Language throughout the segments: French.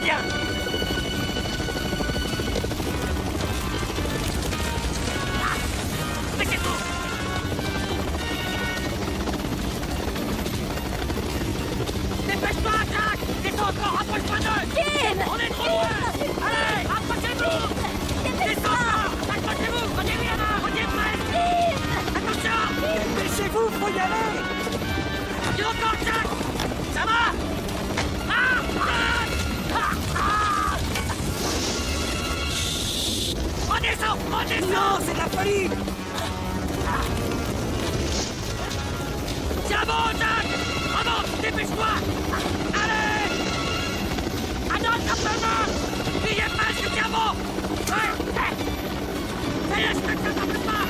Viens. Mettez-vous. Dépêche-toi, Jack. Descends encore, rapproche-toi d'eux. Kim! On est trop loin. Allez, rapprochez-vous. Descends encore. Accrochez-vous. Prenez-lui la main. Prenez presque. Attention. Laissez-vous, faut y aller. Tu encore, Jack. Ça va. Redescends. Non, c'est de la folie. Tiens bon, Jack. Avance, dépêche-toi. Allez. Attends, simplement. Tu y es presque, tiens bon. Ouais. Ça y est, je te tire pas.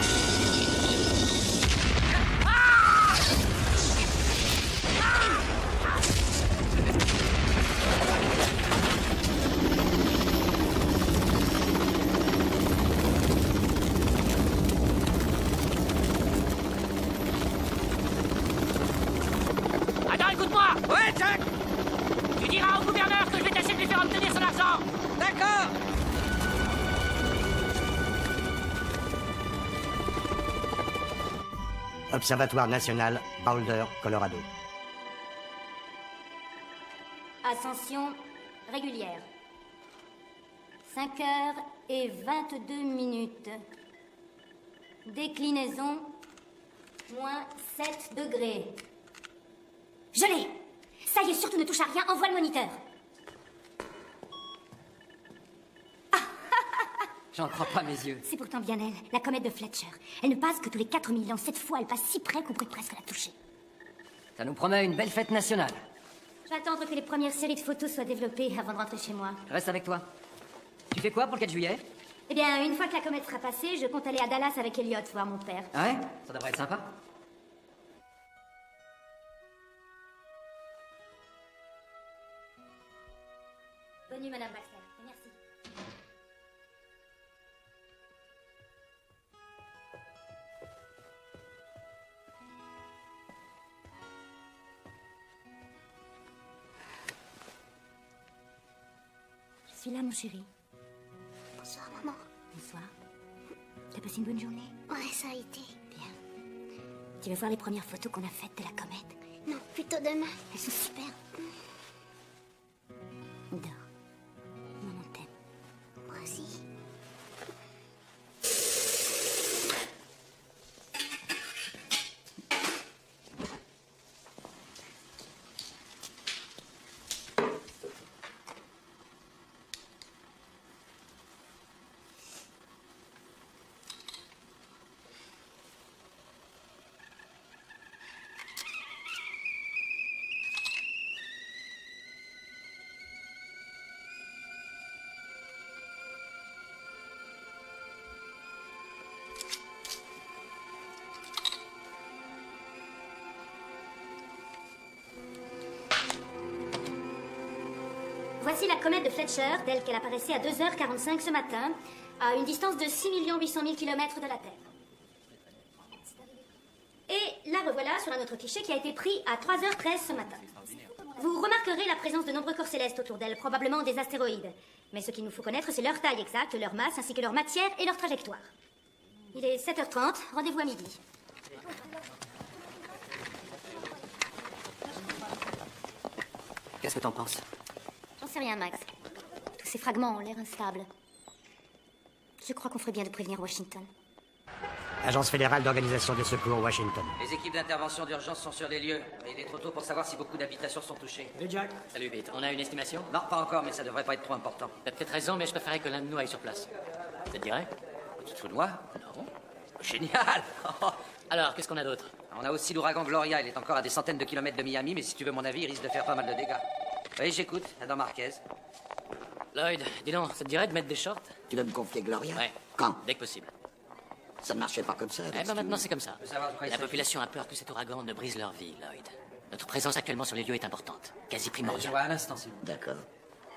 Attends, écoute-moi. Ouais, Jack. Tu diras au gouverneur que je vais tâcher de lui faire obtenir son argent. D'accord. Observatoire national, Boulder, Colorado. Ascension régulière. 5h22. Déclinaison, moins 7 degrés. Je l'ai! Ça y est, surtout ne touche à rien, envoie le moniteur. J'en crois pas mes yeux. C'est pourtant bien elle, la comète de Fletcher. Elle ne passe que tous les 4 000 ans. Cette fois, elle passe si près qu'on pourrait presque la toucher. Ça nous promet une belle fête nationale. Je vais attendre que les premières séries de photos soient développées avant de rentrer chez moi. Je reste avec toi. Tu fais quoi pour le 4 juillet? Eh bien, une fois que la comète sera passée, je compte aller à Dallas avec Elliot voir mon père. Ah ouais? Ça devrait être sympa. Bonne nuit, Madame Baxter. Et merci. Je suis là, mon chéri. Bonsoir, maman. Bonsoir. T'as passé une bonne journée? Ouais, ça a été. Bien. Tu veux voir les premières photos qu'on a faites de la comète? Non, plutôt demain. Elles sont super. Dors. Maman t'aime. Moi aussi. Voici la comète de Fletcher, telle qu'elle apparaissait à 2h45 ce matin, à une distance de 6 800 000 km de la Terre. Et la revoilà sur un autre cliché qui a été pris à 3h13 ce matin. Vous remarquerez la présence de nombreux corps célestes autour d'elle, probablement des astéroïdes. Mais ce qu'il nous faut connaître, c'est leur taille exacte, leur masse, ainsi que leur matière et leur trajectoire. Il est 7h30, rendez-vous à midi. Qu'est-ce que t'en penses? J'en sais rien, Max. Tous ces fragments ont l'air instables. Je crois qu'on ferait bien de prévenir Washington. Agence fédérale d'organisation des secours, Washington. Les équipes d'intervention d'urgence sont sur les lieux. Mais il est trop tôt pour savoir si beaucoup d'habitations sont touchées. Et Jack? Salut, Pete. On a une estimation? Non, pas encore, mais ça devrait pas être trop important. T'as peut-être raison, mais je préférais que l'un de nous aille sur place. Ça te dirait? Tu te fous de moi? Non. Génial. Alors, qu'est-ce qu'on a d'autre? On a aussi l'ouragan Gloria. Il est encore à des centaines de kilomètres de Miami, mais si tu veux mon avis, il risque de faire pas mal de dégâts. Oui, j'écoute. Adam Marquez. Lloyd, dis donc, ça te dirait de mettre des shorts? Tu vas me confier Gloria? Ouais. Quand? Dès que possible. Ça ne marchait pas comme ça. Eh ben maintenant, c'est comme ça. savoir de quoi il La s'agit. population a peur que cet ouragan ne brise leur vie, Lloyd. Notre présence actuellement sur les lieux est importante. Quasi Je primordiale. vois un instant, s'il vous plaît. D'accord.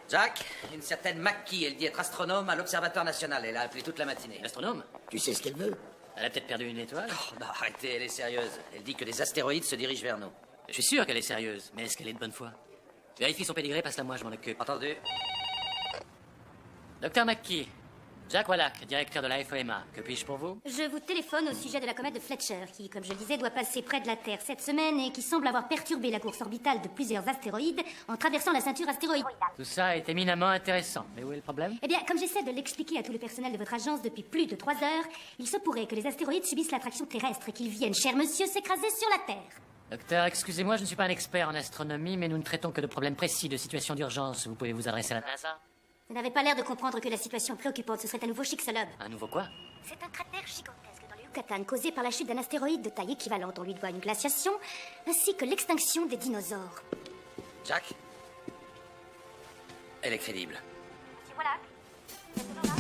Jack, une certaine McKee, elle dit être astronome à l'Observatoire National. Elle a appelé toute la matinée. L'astronome? Tu sais ce qu'elle veut? Elle a peut-être perdu une étoile? Oh, non, arrêtez, elle est sérieuse. Elle dit que des astéroïdes se dirigent vers nous. Je suis sûr qu'elle est sérieuse, mais est-ce qu'elle est de bonne foi? Vérifie son pédigré, passe-la moi, je m'en occupe. Entendu? Docteur McKee, Jack Wallach, directeur de la FEMA. Que puis-je pour vous? Je vous téléphone au sujet de la comète de Fletcher, qui, comme je le disais, doit passer près de la Terre cette semaine et qui semble avoir perturbé la course orbitale de plusieurs astéroïdes en traversant la ceinture astéroïdale. Tout ça est éminemment intéressant. Mais où est le problème? Eh bien, comme j'essaie de l'expliquer à tout le personnel de votre agence depuis plus de 3 heures, il se pourrait que les astéroïdes subissent l'attraction terrestre et qu'ils viennent, cher monsieur, s'écraser sur la Terre. Docteur, excusez-moi, je ne suis pas un expert en astronomie, mais nous ne traitons que de problèmes précis, de situations d'urgence. Vous pouvez vous adresser à la NASA? Vous n'avez pas l'air de comprendre que la situation préoccupante, ce serait un nouveau Chicxulub. Un nouveau quoi? C'est un cratère gigantesque dans le Yucatan causé par la chute d'un astéroïde de taille équivalente. On lui doit une glaciation, ainsi que l'extinction des dinosaures. Jack? Elle est crédible. Monsieur Wallach, vous êtes toujours là?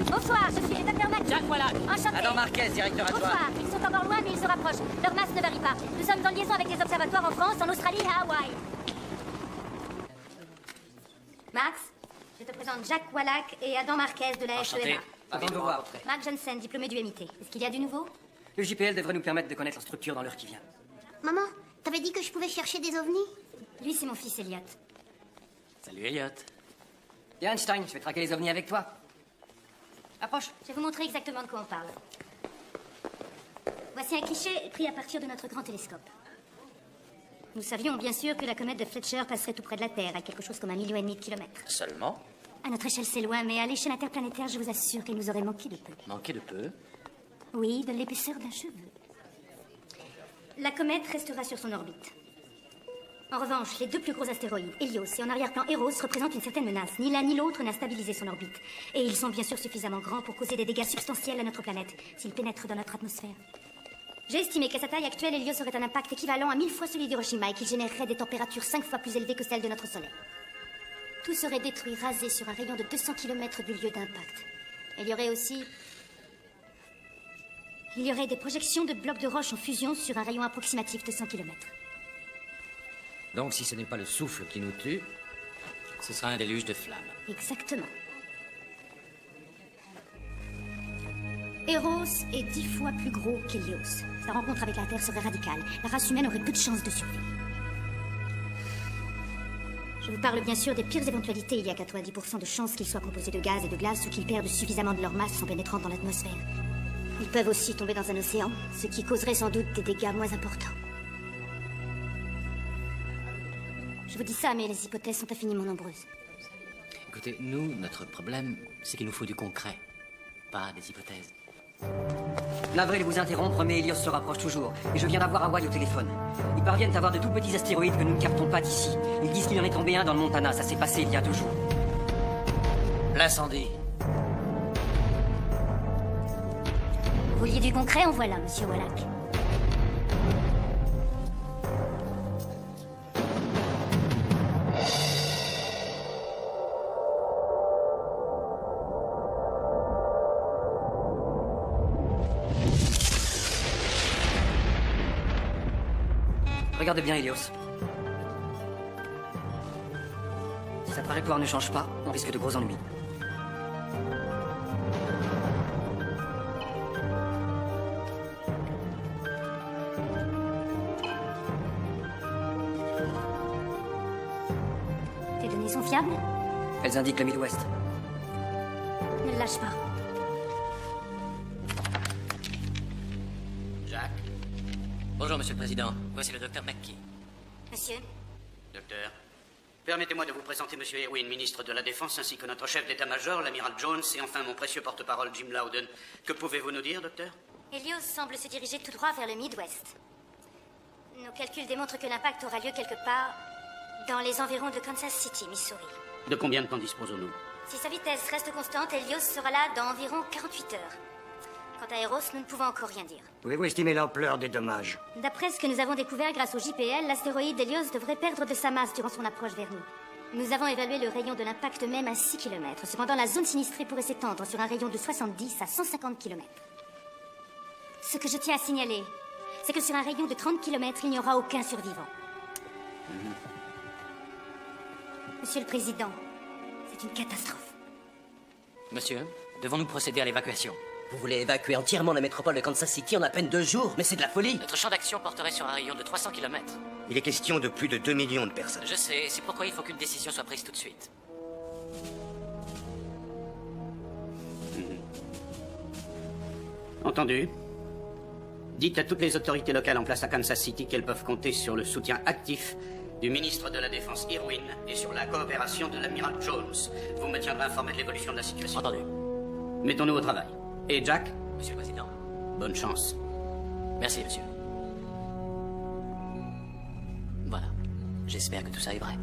Bonsoir, je suis le docteur McKee. Jack Wallach! Enchanté. Adam Marquez, directeur adjoint. Bonsoir, ils sont encore loin mais ils se rapprochent. Leur masse ne varie pas. Nous sommes en liaison avec des observatoires en France, en Australie et à Hawaï. Max, je te présente Jack Wallach et Adam Marquez de la Enchanté. FEMA. Avant de vous voir. Mark Jensen, diplômé du MIT. Est-ce qu'il y a du nouveau? Le JPL devrait nous permettre de connaître leur structure dans l'heure qui vient. Maman, t'avais dit que je pouvais chercher des ovnis? Lui, c'est mon fils Elliot. Salut Elliot. Viens Einstein, je vais traquer les ovnis avec toi. Approche. Je vais vous montrer exactement de quoi on parle. Voici un cliché pris à partir de notre grand télescope. Nous savions bien sûr que la comète de Fletcher passerait tout près de la Terre, à quelque chose comme 1,5 million de kilomètres. Seulement? À notre échelle, c'est loin, mais à l'échelle interplanétaire, je vous assure qu'elle nous aurait manqué de peu. Manqué de peu? Oui, de l'épaisseur d'un cheveu. La comète restera sur son orbite. En revanche, les deux plus gros astéroïdes, Helios et en arrière-plan Eros, représentent une certaine menace. Ni l'un ni l'autre n'a stabilisé son orbite. Et ils sont bien sûr suffisamment grands pour causer des dégâts substantiels à notre planète, s'ils pénètrent dans notre atmosphère. J'ai estimé qu'à sa taille actuelle, Helios aurait un impact équivalent à 1000 fois celui d'Hiroshima et qu'il générerait des températures 5 fois plus élevées que celles de notre Soleil. Tout serait détruit, rasé sur un rayon de 200 km du lieu d'impact. Il y aurait aussi... Il y aurait des projections de blocs de roche en fusion sur un rayon approximatif de 100 km. Donc, si ce n'est pas le souffle qui nous tue, Ce sera un déluge de flammes. Exactement. Eros est 10 fois plus gros qu'Helios. Sa rencontre avec la Terre serait radicale. La race humaine aurait peu de chances de survie. Je vous parle bien sûr des pires éventualités. Il y a 90% de chances qu'ils soient composés de gaz et de glace ou qu'ils perdent suffisamment de leur masse en pénétrant dans l'atmosphère. Ils peuvent aussi tomber dans un océan, ce qui causerait sans doute des dégâts moins importants. Je vous dis ça, mais les hypothèses sont infiniment nombreuses. Écoutez, nous, notre problème, c'est qu'il nous faut du concret, pas des hypothèses. Navré de vous interrompre, mais Helios se rapproche toujours. Et je viens d'avoir Hawaï au téléphone. Ils parviennent à voir de tout petits astéroïdes que nous ne captons pas d'ici. Ils disent qu'il en est tombé un dans le Montana. Ça s'est passé il y a 2 jours. L'incendie. Vous vouliez du concret, en voilà, monsieur Wallach. Regarde bien, Helios. Si sa trajectoire ne change pas, on risque de gros ennuis. Tes données sont fiables? Elles indiquent le Midwest. Ne le lâche pas. Jack. Bonjour, Monsieur le Président. Voici le docteur McKee. Monsieur? Docteur, permettez-moi de vous présenter Monsieur Irwin, ministre de la Défense, ainsi que notre chef d'état-major, l'amiral Jones, et enfin mon précieux porte-parole Jim Loudon. Que pouvez-vous nous dire, docteur? Helios semble se diriger tout droit vers le Midwest. Nos calculs démontrent que l'impact aura lieu quelque part dans les environs de Kansas City, Missouri. De combien de temps disposons-nous? Si sa vitesse reste constante, Helios sera là dans environ 48 heures. Quant à Eros, nous ne pouvons encore rien dire. Pouvez-vous estimer l'ampleur des dommages? D'après ce que nous avons découvert grâce au JPL, l'astéroïde Helios devrait perdre de sa masse durant son approche vers nous. Nous avons évalué le rayon de l'impact même à 6 km. Cependant, la zone sinistrée pourrait s'étendre sur un rayon de 70 à 150 km. Ce que je tiens à signaler, c'est que sur un rayon de 30 km, il n'y aura aucun survivant. Monsieur le Président, c'est une catastrophe. Monsieur, devons-nous procéder à l'évacuation? Vous voulez évacuer entièrement la métropole de Kansas City en à peine 2 jours? Mais c'est de la folie! Notre champ d'action porterait sur un rayon de 300 km. Il est question de plus de 2 millions de personnes. Je sais, c'est pourquoi il faut qu'une décision soit prise tout de suite. Entendu. Dites à toutes les autorités locales en place à Kansas City qu'elles peuvent compter sur le soutien actif du ministre de la Défense Irwin et sur la coopération de l'amiral Jones. Vous me tiendrez informé de l'évolution de la situation. Entendu. Mettons-nous au travail. Et Jack, Monsieur le Président. bonne chance. Merci, monsieur. Voilà. J'espère que tout ça est vrai.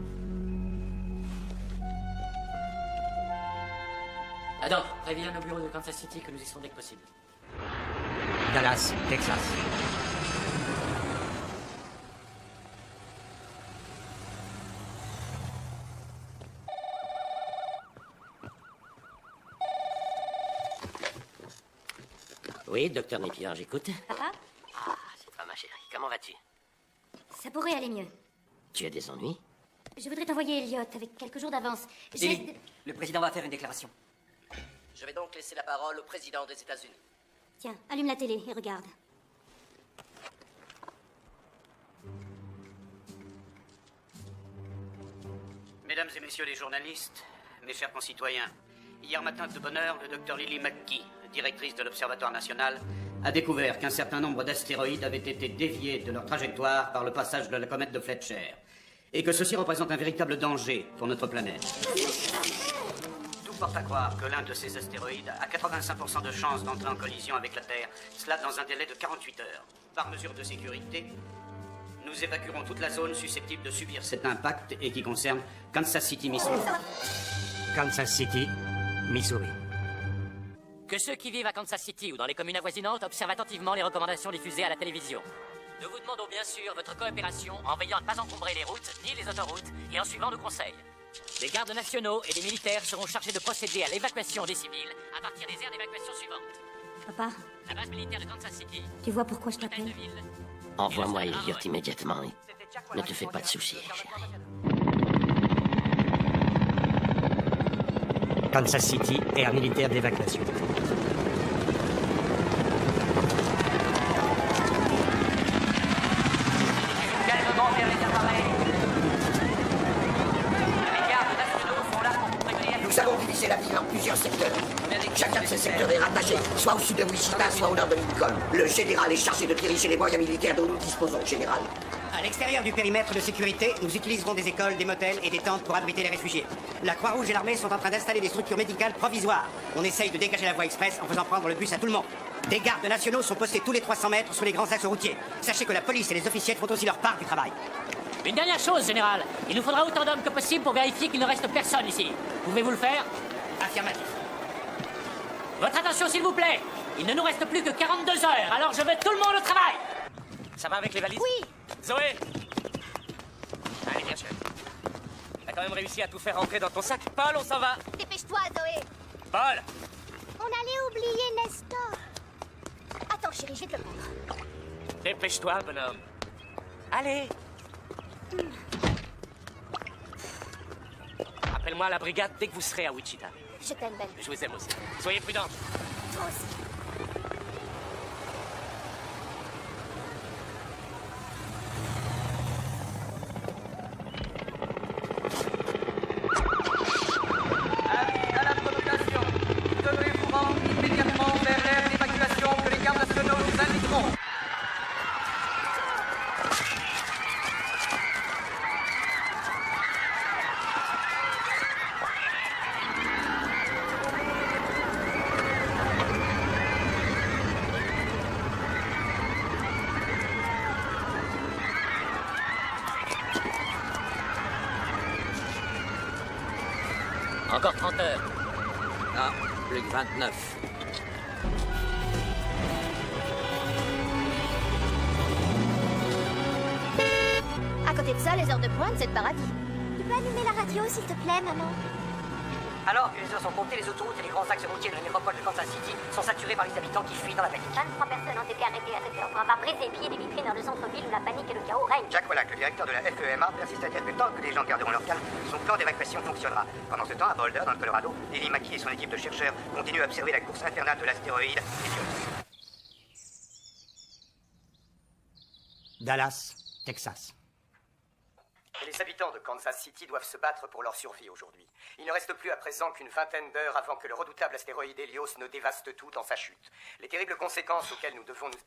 Adam, préviens nos bureaux de Kansas City que nous y serons dès que possible. Dallas, Texas. Oui, docteur Napier, j'écoute. Papa, Ah, c'est toi, ma chérie. Comment vas-tu? ça pourrait aller mieux. Tu as des ennuis? Je voudrais t'envoyer Elliot avec quelques jours d'avance. Lily, le président va faire une déclaration. Je vais donc laisser la parole au président des États-Unis. Tiens, allume la télé et regarde. Mesdames et messieurs les journalistes, mes chers concitoyens, hier matin de bonne heure, le docteur Lily McKee, directrice de l'Observatoire national, a découvert qu'un certain nombre d'astéroïdes avaient été déviés de leur trajectoire par le passage de la comète de Fletcher, et que ceci représente un véritable danger pour notre planète. Tout porte à croire que l'un de ces astéroïdes a 85% de chances d'entrer en collision avec la Terre, cela dans un délai de 48 heures. Par mesure de sécurité, nous évacuerons toute la zone susceptible de subir cet impact et qui concerne Kansas City, Missouri. Kansas City, Missouri. Que ceux qui vivent à Kansas City ou dans les communes avoisinantes observent attentivement les recommandations diffusées à la télévision. Nous vous demandons bien sûr votre coopération en veillant à ne pas encombrer les routes ni les autoroutes et en suivant nos conseils. Les gardes nationaux et les militaires seront chargés de procéder à l'évacuation des civils à partir des aires d'évacuation suivantes. Papa, La base militaire de Kansas City, tu vois pourquoi je l'hôtel t'appelle? de ville. Envoie-moi Elliot immédiatement. Ne te fais pas de soucis, chérie. Kansas City, aire militaire d'évacuation. Calmement vers les appareils. Les gardes nationaux sont là pour vous prévenir. Nous avons divisé la ville en plusieurs secteurs. Chacun de ces secteurs est rattaché, soit au sud de Wichita, soit au nord de Lincoln. Le général est chargé de diriger les moyens militaires dont nous disposons, général. À l'extérieur du périmètre de sécurité, nous utiliserons des écoles, des motels et des tentes pour abriter les réfugiés. La Croix-Rouge et l'armée sont en train d'installer des structures médicales provisoires. On essaye de dégager la voie express en faisant prendre le bus à tout le monde. Des gardes nationaux sont postés tous les 300 mètres sur les grands axes routiers. Sachez que la police et les officiels font aussi leur part du travail. Une dernière chose, général. Il nous faudra autant d'hommes que possible pour vérifier qu'il ne reste personne ici. Pouvez-vous le faire? Affirmatif. Votre attention, s'il vous plaît. Il ne nous reste plus que 42 heures, alors je veux tout le monde au travail. Ça va avec les valises? Oui, Zoé! Allez, bien sûr. T'as quand même réussi à tout faire rentrer dans ton sac. Paul, on s'en va! dépêche-toi, Zoé. Paul! On allait oublier Nestor. Attends, chérie, je vais te le prendre. Dépêche-toi, bonhomme. Allez! Appelle-moi à la brigade dès que vous serez à Wichita. Je t'aime, belle. Je vous aime aussi. Soyez prudents. Toi aussi. Avis à la population. Devez vous rendre immédiatement vers l'aire d'évacuation que les gardes nationaux nous indiqueront. Encore 30 heures. Ah, plus que 29. À côté de ça, les heures de pointe, c'est le paradis. Tu peux allumer la radio, s'il te plaît, maman? Alors que les heures sont comptées, les autoroutes et les grands axes routiers de la métropole de Kansas City sont saturés par les habitants qui fuient dans la panique. 23 personnes ont été arrêtées à cette heure pour avoir brisé pieds des vitrines dans le centre-ville où la panique et le chaos règnent. Jacques Wallach, le directeur de la FEMA, persiste à dire que tant que les gens garderont leur calme, son plan d'évacuation fonctionnera. Pendant ce temps, à Boulder, dans le Colorado, Lily Mackie et son équipe de chercheurs continuent à observer la course infernale de l'astéroïde Helios. Dallas, Texas. Les habitants de Kansas City doivent se battre pour leur survie aujourd'hui. Il ne reste plus à présent qu'une vingtaine d'heures avant que le redoutable astéroïde Helios ne dévaste tout dans sa chute. Les terribles conséquences auxquelles nous devons nous...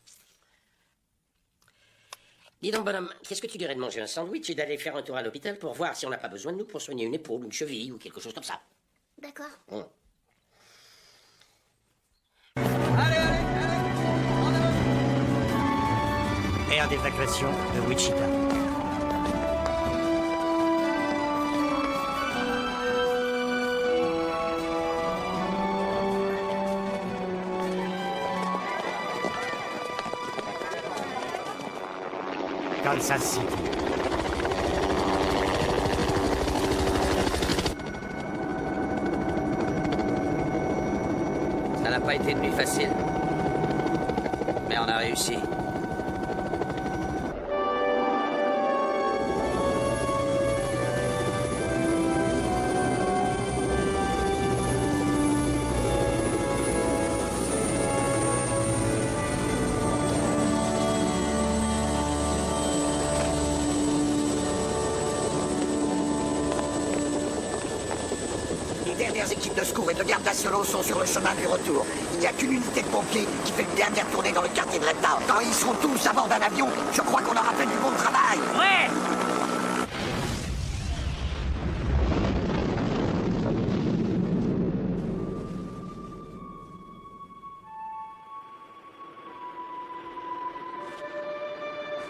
Dis donc, bonhomme, qu'est-ce que tu dirais de manger un sandwich et d'aller faire un tour à l'hôpital pour voir si on n'a pas besoin de nous pour soigner une épaule, une cheville ou quelque chose comme ça? D'accord. Aire d'évacuation de Wichita. Kansas City. Ça n'a pas été de nuit facile. Mais on a réussi. Les dernières équipes de secours et de garde nationaux sont sur le chemin du retour. Il n'y a qu'une unité de pompiers qui fait une dernière tournée dans le quartier de Redtown. Quand ils seront tous à bord d'un avion, je crois qu'on aura fait du bon travail. Ouais!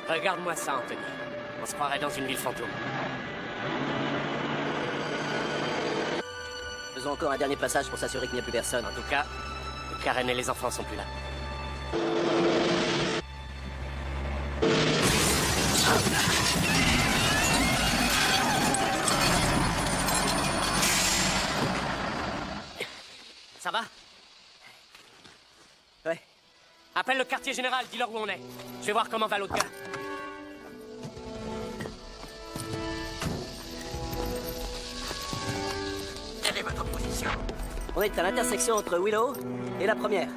Regarde-moi ça, Anthony. On se croirait dans une ville fantôme. Faisons encore un dernier passage pour s'assurer qu'il n'y a plus personne. En tout cas, Karen et les enfants sont plus là. Ça va? Ouais. Appelle le quartier général, dis-leur où on est. Je vais voir comment va l'autre gars. Quelle est votre position? On est à l'intersection entre Willow et la première.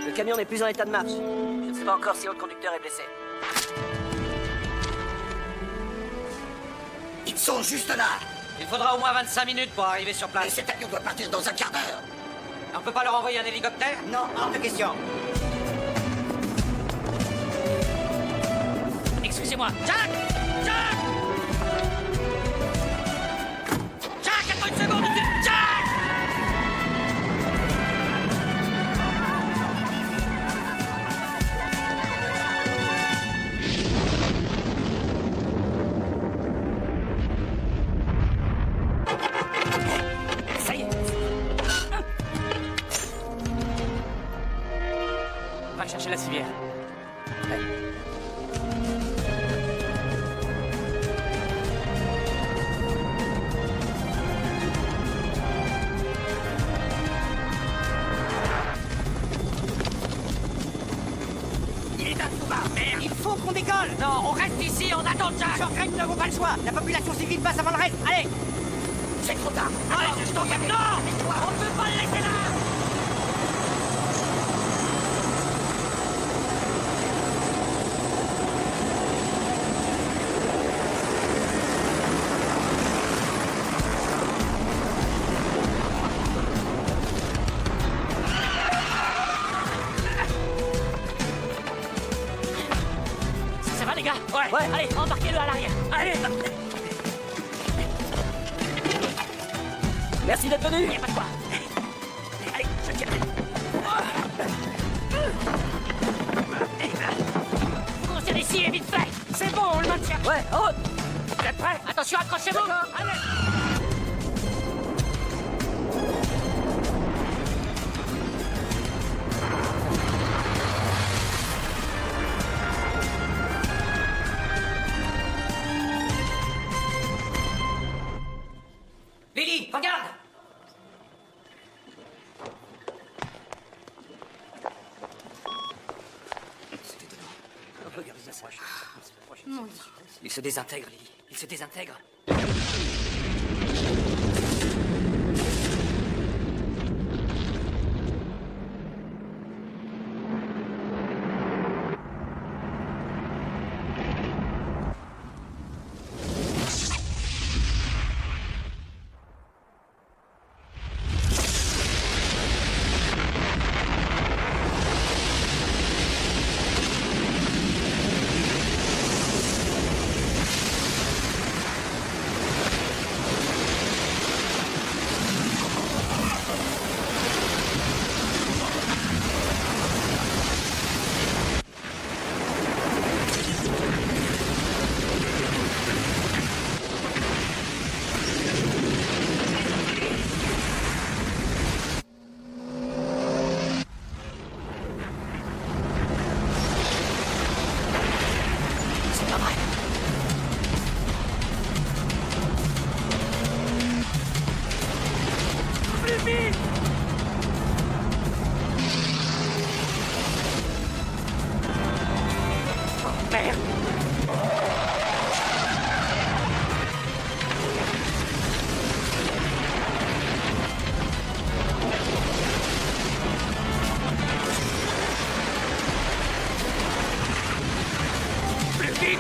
Le camion n'est plus en état de marche. Je ne sais pas encore si l'autre conducteur est blessé. Ils sont juste là. Il faudra au moins 25 minutes pour arriver sur Et place. cet avion doit partir dans un quart d'heure. On peut pas leur envoyer un hélicoptère? Non, hors de question. Excusez-moi. Jack! Jack! Jack, attends une seconde! Jack! Ça y est. Va chercher la civière. Il est à tout bas, merde! Il faut qu'on décolle. Non, on reste ici, on attend Jack! Je regrette, nous n'avons pas le choix. La population civile passe avant le reste. Allez. C'est trop tard. Allez, je t'en gagne! Non! On ne peut pas le laisser là! Ça va les gars? Ouais. Allez, embarquez-le à l'arrière. Allez! Merci d'être venu. Y a pas de quoi. Allez, je tiens. On tient ici et vite fait. C'est bon, on le maintient. Ouais, oh. Vous êtes prêts? Attention, accrochez-vous. Allez. Lily, regarde! se désintègre, Lily. Il se désintègre.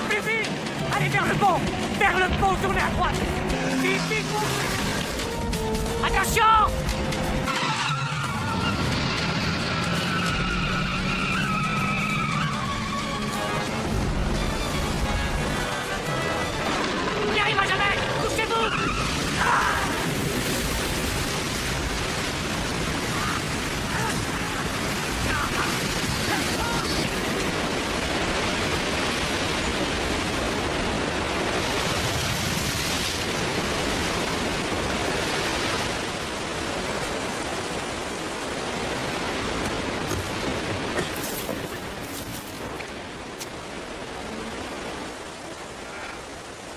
Plus vite! Allez vers le pont! Vers le pont, tournez à droite! Vite, vite! Attention! Il n'y arrivera jamais! Couchez-vous!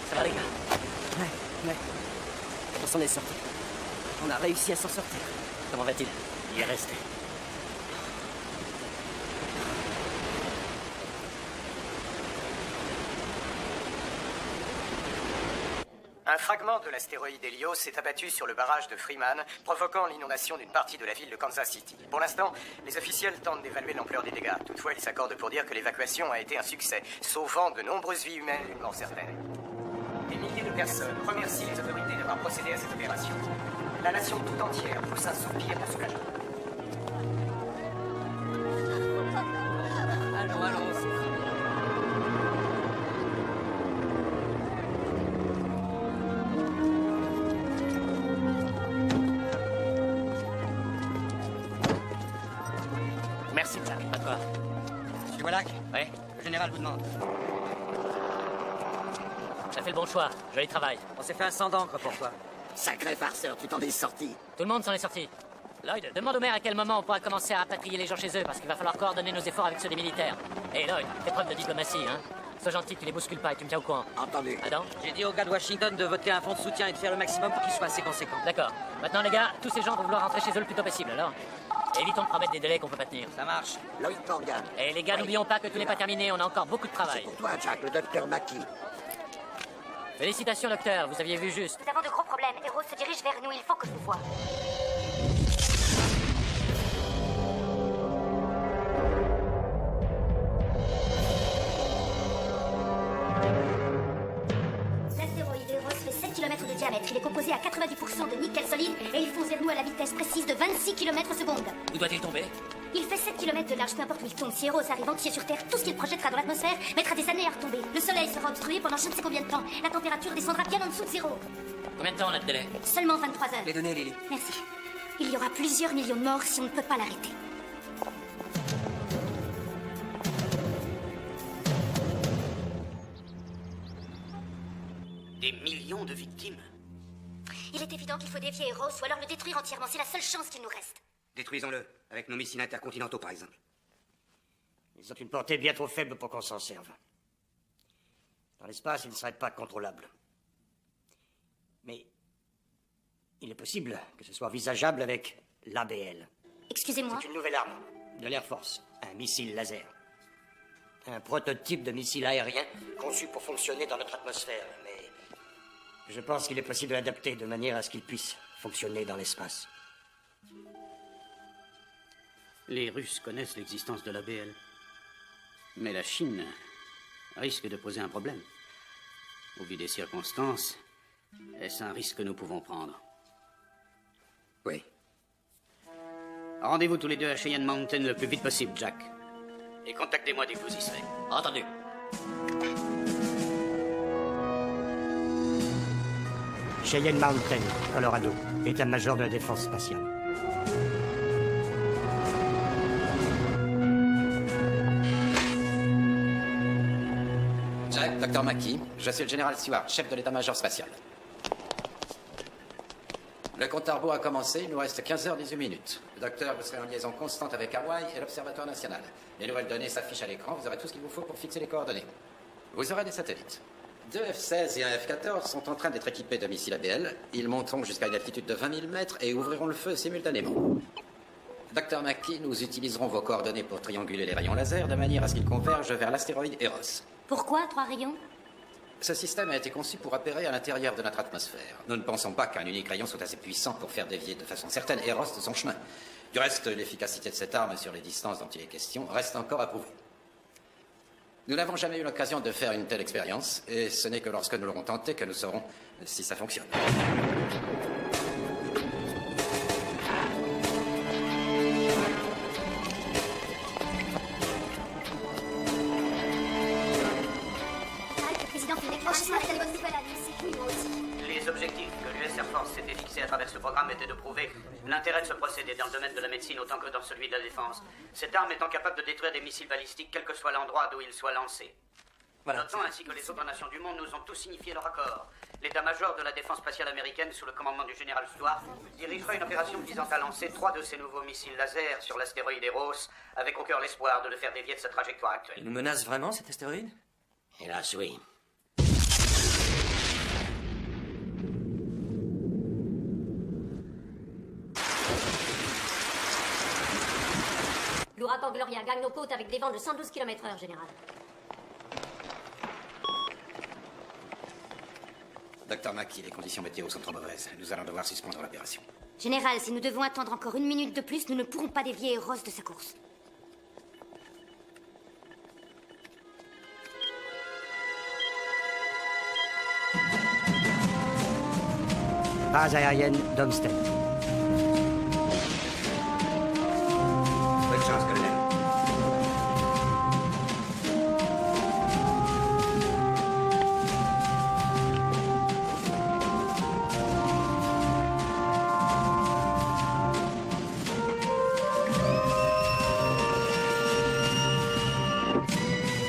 Ça va, les gars? Ouais. On s'en est sorti. On a réussi à s'en sortir. Comment va-t-il? Il est resté. Un fragment de l'astéroïde Helios s'est abattu sur le barrage de Freeman, provoquant l'inondation d'une partie de la ville de Kansas City. Pour l'instant, les officiels tentent d'évaluer l'ampleur des dégâts. Toutefois, ils s'accordent pour dire que l'évacuation a été un succès, sauvant de nombreuses vies humaines et une mort certaine. Des milliers de personnes remercient les autorités d'avoir procédé à cette opération. La nation tout entière pousse un soupir de soulagement. Allons, c'est fini. Merci, Jack. Pas de quoi. Monsieur Wallach, Oui, le général vous demande. t'as fait le bon choix. Joli travail. On s'est fait un sang d'encre pour toi. Sacré farceur, tu t'en es sorti. Tout le monde s'en est sorti. Lloyd, demande au maire à quel moment on pourra commencer à rapatrier les gens chez eux, parce qu'il va falloir coordonner nos efforts avec ceux des militaires. Hé Lloyd, fais preuve de diplomatie, hein. Sois gentil, tu les bouscules pas et tu me tiens au courant. Entendu. Adam? J'ai dit aux gars de Washington de voter un fonds de soutien et de faire le maximum pour qu'il soit assez conséquent. D'accord. Maintenant les gars, tous ces gens vont vouloir rentrer chez eux le plus tôt possible, alors évitons de promettre des délais qu'on peut pas tenir. Ça marche. Lloyd Morgan. Et les gars, n'oublions pas que tout n'est pas terminé, on a encore beaucoup de travail. Pour toi, Jack, le docteur Mackie. Félicitations, docteur, vous aviez vu juste. Nous avons de gros problèmes. Hero se dirige vers nous. Il faut que je vous voie. L'astéroïde Eros fait 7 km de diamètre. Il est composé à 90% de nickel solide et il fonce vers nous à la vitesse précise de 26 km/s. Où doit-il tomber? Il fait 7 km de large, peu importe où il tombe. Si Eros arrive entier sur Terre, tout ce qu'il projettera dans l'atmosphère mettra des années à retomber. Le soleil sera obstrué pendant je ne sais combien de temps. La température descendra bien en dessous de zéro. Combien de temps on a de délai? Seulement 23 heures. Les données, Lily. Merci. Il y aura plusieurs millions de morts si on ne peut pas l'arrêter. Des millions de victimes. Il est évident qu'il faut dévier Eros ou alors le détruire entièrement. C'est la seule chance qu'il nous reste. Détruisons-le, avec nos missiles intercontinentaux par exemple. Ils ont une portée bien trop faible pour qu'on s'en serve. Dans l'espace, ils ne seraient pas contrôlables. Mais il est possible que ce soit envisageable avec l'ABL. Excusez-moi. C'est une nouvelle arme de l'Air Force, un missile laser. Un prototype de missile aérien conçu pour fonctionner dans notre atmosphère, mais je pense qu'il est possible de l'adapter de manière à ce qu'il puisse fonctionner dans l'espace. Les Russes connaissent l'existence de l'ABL. Mais la Chine risque de poser un problème. Au vu des circonstances, est-ce un risque que nous pouvons prendre? Oui. Rendez-vous tous les deux à Cheyenne Mountain le plus vite possible, Jack. Et contactez-moi dès que vous y serez. Entendu. Cheyenne Mountain, Colorado, état-major de la défense spatiale. Jack, Dr. Mackie, je suis le général Stewart, chef de l'état-major spatial. Le compte à rebours a commencé, il nous reste 15h18 minutes. Le docteur, vous serez en liaison constante avec Hawaï et l'Observatoire national. Les nouvelles données s'affichent à l'écran, vous aurez tout ce qu'il vous faut pour fixer les coordonnées. Vous aurez des satellites. 2 F-16 et un F-14 sont en train d'être équipés de missiles ABL. Ils monteront jusqu'à une altitude de 20 000 mètres et ouvriront le feu simultanément. Dr. Mackie, nous utiliserons vos coordonnées pour trianguler les rayons laser de manière à ce qu'ils convergent vers l'astéroïde Eros. Pourquoi 3 rayons? Ce système a été conçu pour opérer à l'intérieur de notre atmosphère. Nous ne pensons pas qu'un unique rayon soit assez puissant pour faire dévier de façon certaine Eros de son chemin. Du reste, l'efficacité de cette arme sur les distances dont il est question reste encore à prouver. Nous n'avons jamais eu l'occasion de faire une telle expérience, et ce n'est que lorsque nous l'aurons tenté que nous saurons si ça fonctionne. Les objectifs que l'US Air Force s'était fixés à travers ce programme étaient de prouver l'intérêt de ce procédé dans le domaine de la médecine autant que dans celui de la défense. Cette arme étant capable de détruire des missiles balistiques quel que soit l'endroit d'où ils soient lancés. L'OTAN ainsi que les autres nations du monde nous ont tous signifié leur accord. L'état-major de la défense spatiale américaine, sous le commandement du général Stewart, dirigera une opération visant à lancer 3 de ces nouveaux missiles laser sur l'astéroïde Eros, avec au cœur l'espoir de le faire dévier de sa trajectoire actuelle. Il nous menace vraiment, cet astéroïde? Hélas, oui. L'ouragan Gloria gagne nos côtes avec des vents de 112 km/h, général. Dr. Mackie, les conditions météo sont trop mauvaises. Nous allons devoir suspendre l'opération. Général, si nous devons attendre encore 1 minute de plus, nous ne pourrons pas dévier Eros de sa course. Base aérienne d'Olmsted. Bonne chance, colonel.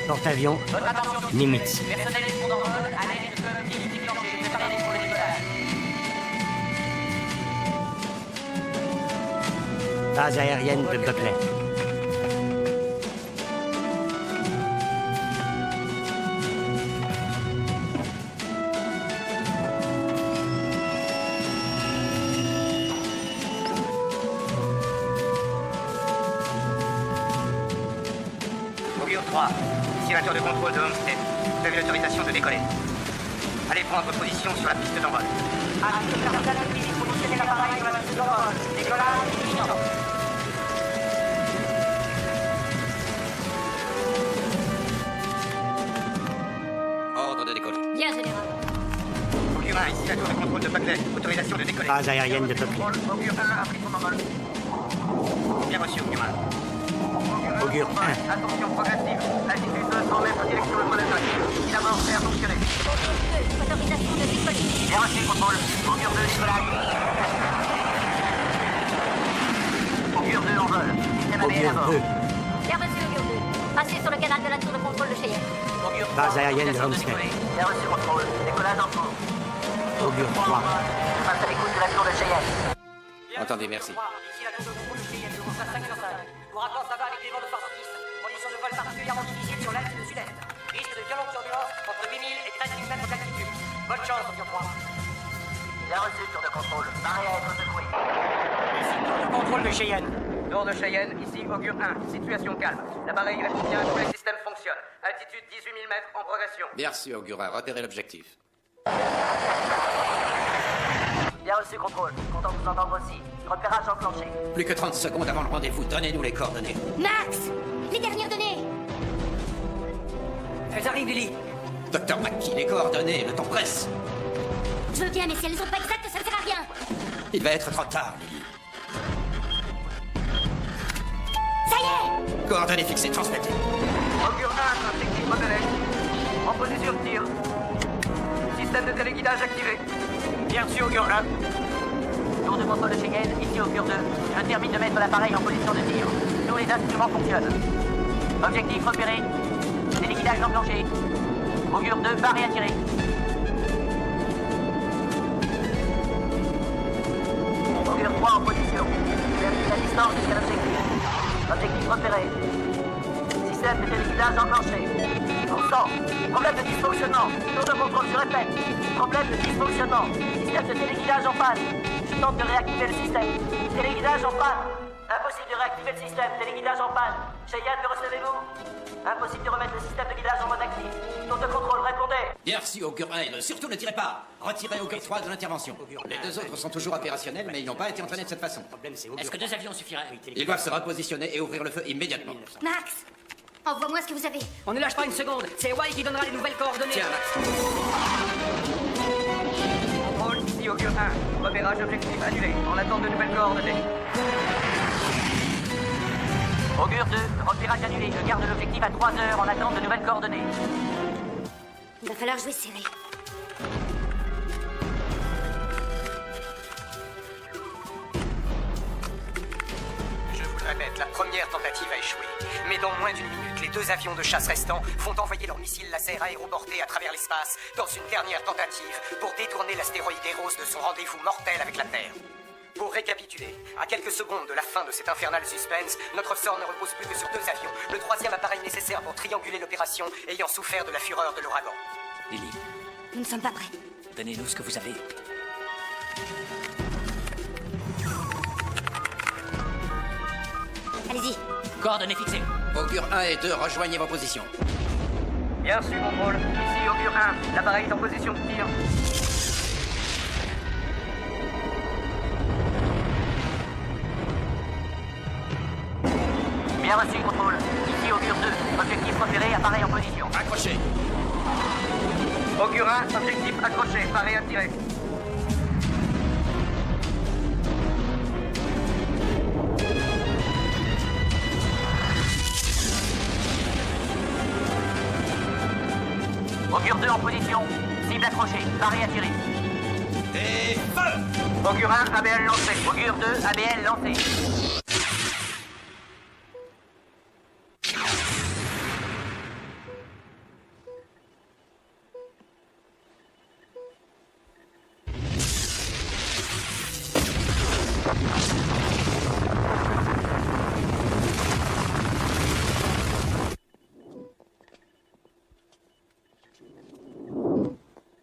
Porte-avions, Nimitz. Personnel des fonds d'envol, à l'aide de communistes déclenchés, préparez-les pour le décollage. Base aérienne de Buckley. Augure 3, simulateur de contrôle de Homestead. Vous avez l'autorisation de décoller. Allez prendre position sur la piste d'envol. Positionnez l'appareil sur la piste d'envol. Décollage imminent. Ordre de décoller. Bien, général. Augure 1, ici la tour de contrôle de Buckley. Autorisation de décoller. Base aérienne de Buckley. Augure 1 a pris son envol. Bien reçu, Augure 1. Augure 1. Attention progressive. Altitude 200 mètres, direction le point d'attaque. Il a mort, faire fonctionner. Autorisation de décoller. Bien reçu, contrôle. Augure 2, décollage. Augure 2 en vol. Système ABL à Augure bord. 2. Bien reçu, Augure 2. Passez sur le canal de la tour de contrôle de Cheyenne. Augure 3, Base aérienne de autorisation Homestead. décoller. Bien reçu, contrôle. Décollage en cours. Augure 3. Passe à l'écoute de la tour de Cheyenne. Entendez, merci. Ici la tour de contrôle de Cheyenne, nous sommes à 5 sur 5. L'ouragan s'abat avec des vents de force 10. Conditions de vol particulièrement difficiles sur l'est et le sud-est. Risque de violentes turbulences entre 8000 et 13 000 mètres d'altitude. Bonne chance, Augure 3. Bien reçu, tour de contrôle. Paré à être secoué. Ici, tour de contrôle de Cheyenne. Tour de Cheyenne, ici Augure 1. Situation calme. L'appareil reste bien, tous les systèmes fonctionnent. Altitude 18 000 mètres en progression. Bien reçu, Augure 1. Repérez l'objectif. Bien reçu, contrôle. Content de vous entendre aussi. Repérage enclenché. Plus que 30 secondes avant le rendez-vous. Donnez-nous les coordonnées. Max! Les dernières données! Elles arrivent, Lily. Docteur McKee, les coordonnées, le temps presse. Je veux bien, mais si elles ne sont pas exactes, ça ne sert à rien! Il va être trop tard, Lily. Ça y est! Coordonnées fixées, transmettez. Augure 1, objectif modélé. En position de tir. Système de téléguidage activé. Bien reçu, Augure 1. Tour de contrôle de Cheyenne, ici Augure 2. Je termine de mettre l'appareil en position de tir. Tous les instruments fonctionnent. Objectif repéré. Téléguidage enclenché. Augure 2, barre et attiré. Augure 3 en position. Vérifie la distance jusqu'à l'objectif. Objectif repéré. Système de téléguidage enclenché. Constant. Problème de dysfonctionnement. Tour de contrôle, je répète. Problème de dysfonctionnement. Système de téléguidage en panne. Je tente de réactiver le système. Téléguidage en panne. Impossible de réactiver le système. Téléguidage en panne. Cheyenne, le recevez-vous? Impossible de remettre le système de guidage en mode actif. Tour de contrôle, répondez. Bien reçu, Augure 1. Et surtout ne tirez pas. Retirez Augure 3 de l'intervention. Les deux autres sont toujours opérationnels, mais ils n'ont pas été entraînés de cette façon. Est-ce que 2 avions suffiraient? Ils doivent se repositionner et ouvrir le feu immédiatement. Max! Envoie-moi ce que vous avez. On ne lâche pas une seconde. C'est Y qui donnera les nouvelles coordonnées. Tiens, Max. Contrôle, ici Augure 1. Repérage objectif annulé. En attente de nouvelles coordonnées. Augure 2, repérage annulé. Je garde l'objectif à 3 heures en attente de nouvelles coordonnées. Il va falloir jouer serré. Je vous le répète, la première tentative a échoué. Mais dans moins d'une minute, les 2 avions de chasse restants vont envoyer leurs missiles laser aéroportés à travers l'espace dans une dernière tentative pour détourner l'astéroïde Eros de son rendez-vous mortel avec la Terre. Pour récapituler, à quelques secondes de la fin de cet infernal suspense, notre sort ne repose plus que sur 2 avions, le 3e appareil nécessaire pour trianguler l'opération ayant souffert de la fureur de l'ouragan. Lily, Nous ne sommes pas prêts. donnez-nous ce que vous avez. Allez-y. Coordonnées fixées. Augure 1 et 2, rejoignez vos positions. Bien reçu, contrôle. Ici Augure 1. L'appareil est en position de tir. Bien reçu, contrôle. Ici Augure 2. Objectif repéré, appareil en position. Accrochez. Augure 1, objectif accroché. Paré à tirer. Augure 2 en position. Cible accrochée. Paré à tirer. Et feu! Augure 1, ABL lancé. Augure 2, ABL lancé.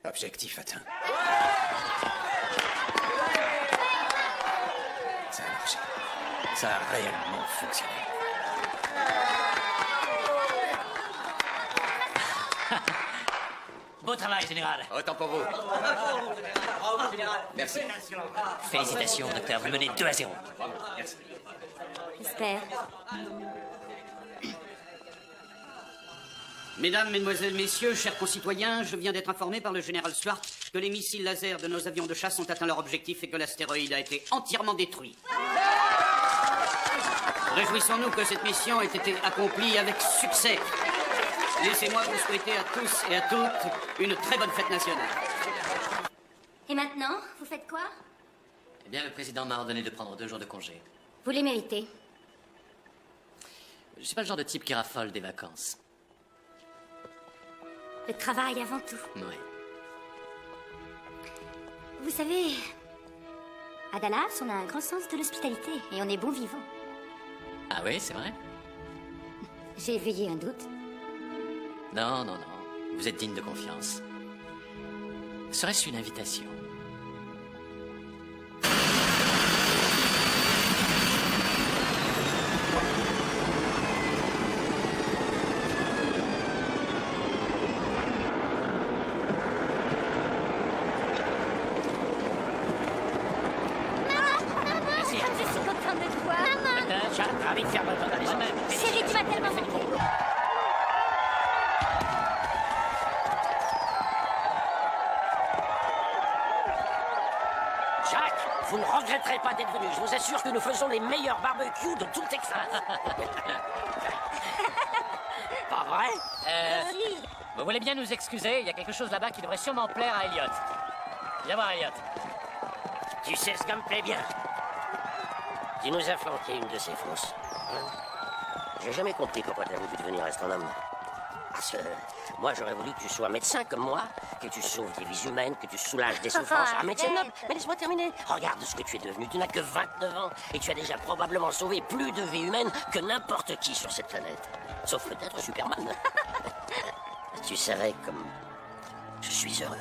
Objectif atteint. Ça a marché. Ça a réellement fonctionné. Beau travail, général. Autant pour vous. Merci. Félicitations, docteur. Vous menez 2-0. Merci. J'espère. Mesdames, Mesdemoiselles, Messieurs, chers concitoyens, je viens d'être informé par le général Stuart que les missiles laser de nos avions de chasse ont atteint leur objectif et que l'astéroïde a été entièrement détruit. Réjouissons-nous que cette mission ait été accomplie avec succès. Laissez-moi vous souhaiter à tous et à toutes une très bonne fête nationale. Et maintenant, vous faites quoi? Eh bien, le président m'a ordonné de prendre 2 jours de congé. Vous les méritez. Je suis pas le genre de type qui raffole des vacances. Le travail avant tout. Oui. Vous savez, à Dallas, on a un grand sens de l'hospitalité et on est bon vivant. Ah oui, c'est vrai? J'ai éveillé un doute. Non, non, non. Vous êtes digne de confiance. Serait-ce une invitation? vite faire votre dans les semaines. Chérie, tu m'as tellement manqué. Jacques, vous ne regretterez pas d'être venu. Je vous assure que nous faisons les meilleurs barbecues de tout le Texas. Pas vrai Vous voulez bien nous excuser? Il y a quelque chose là-bas qui devrait sûrement plaire à Elliot. Viens voir, Elliot. Tu sais ce qui me plaît bien. Tu nous as flanqué une de ces fausses. J'ai jamais compris pourquoi tu as voulu devenir astronome. Parce que moi, j'aurais voulu que tu sois médecin comme moi, que tu sauves des vies humaines, que tu soulages des souffrances. Ah, médecin noble, mais laisse-moi terminer. Regarde ce que tu es devenu. Tu n'as que 29 ans et tu as déjà probablement sauvé plus de vies humaines que n'importe qui sur cette planète. Sauf peut-être Superman. Tu savais comme je suis heureux.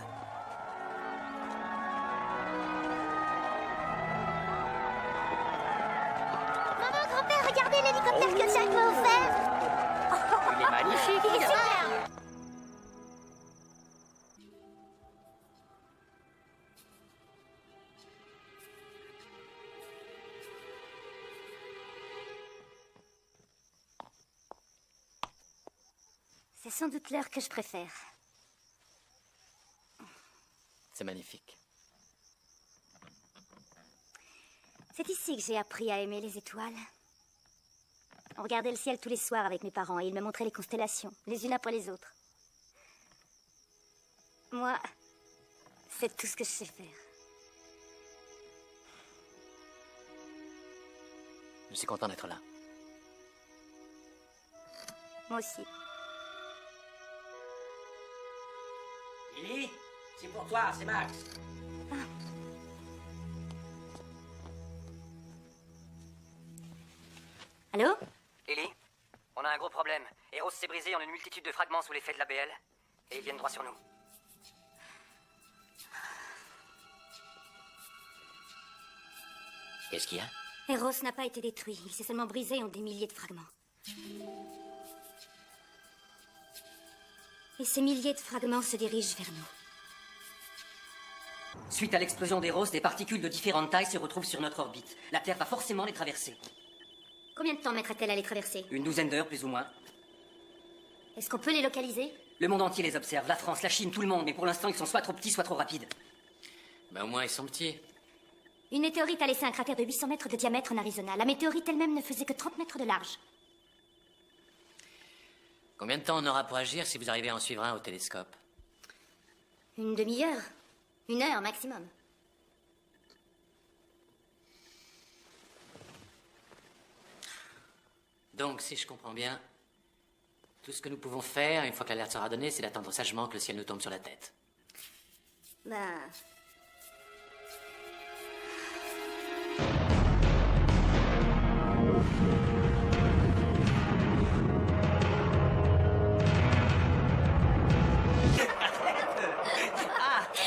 Maman, grand-père, regardez l'hélicoptère que Jacques m'a offert. Il est magnifique. Il est super. C'est sans doute l'heure que je préfère. C'est magnifique. C'est ici que j'ai appris à aimer les étoiles. On regardait le ciel tous les soirs avec mes parents et ils me montraient les constellations, les unes après les autres. Moi, c'est tout ce que je sais faire. Je suis content d'être là. Moi aussi. Lily, c'est pour toi, c'est Max. Allô? Ellie, on a un gros problème. Eros s'est brisé en une multitude de fragments sous l'effet de la BL. Et ils viennent droit sur nous. Qu'est-ce qu'il y a? Eros n'a pas été détruit. Il s'est seulement brisé en des milliers de fragments. Et ces milliers de fragments se dirigent vers nous. Suite à l'explosion d'Eros, des particules de différentes tailles se retrouvent sur notre orbite. La Terre va forcément les traverser. Combien de temps mettra-t-elle à les traverser? Une douzaine d'heures, plus ou moins. Est-ce qu'on peut les localiser? Le monde entier les observe, la France, la Chine, tout le monde, mais pour l'instant, ils sont soit trop petits, soit trop rapides. Au moins, ils sont petits. Une météorite a laissé un cratère de 800 mètres de diamètre en Arizona. La météorite elle-même ne faisait que 30 mètres de large. Combien de temps on aura pour agir si vous arrivez à en suivre un au télescope? Une demi-heure. 1 heure maximum. Donc, si je comprends bien, tout ce que nous pouvons faire, une fois que l'alerte sera donnée, c'est d'attendre sagement que le ciel nous tombe sur la tête. Ben...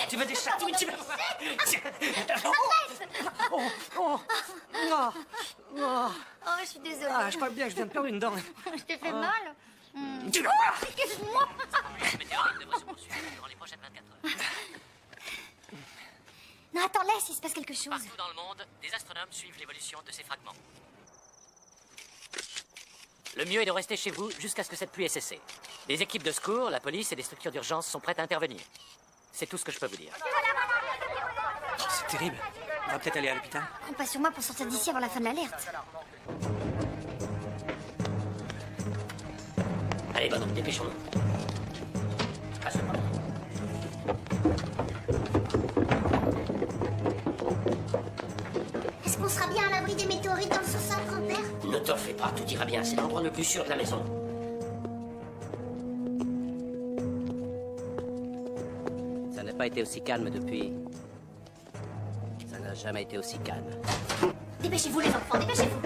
Tu veux des chatouilles? Tu veux... Oh, je suis désolée. Ah, je crois bien que je viens de perdre une dent. Je t'ai fait mal. Tu vas voir. Excuse-moi. La météorite devrait se poursuivre durant les prochaines 24 heures. Non, attends, laisse, il se passe quelque chose. Partout dans le monde, des astronomes suivent l'évolution de ces fragments. Le mieux est de rester chez vous jusqu'à ce que cette pluie ait cessé. Les équipes de secours, la police et les structures d'urgence sont prêtes à intervenir. C'est tout ce que je peux vous dire. Oh, c'est terrible. On va peut-être aller à l'hôpital. Compte pas sur moi pour sortir d'ici avant la fin de l'alerte. Allez, bonhomme, dépêchons-nous. Passe-moi. Est-ce qu'on sera bien à l'abri des météorites dans le sous-sol, grand-père? Ne t'en fais pas, tout ira bien. C'est l'endroit le plus sûr de la maison. Ça n'a pas été aussi calme depuis... Ça n'a jamais été aussi calme. Dépêchez-vous, les enfants, dépêchez-vous.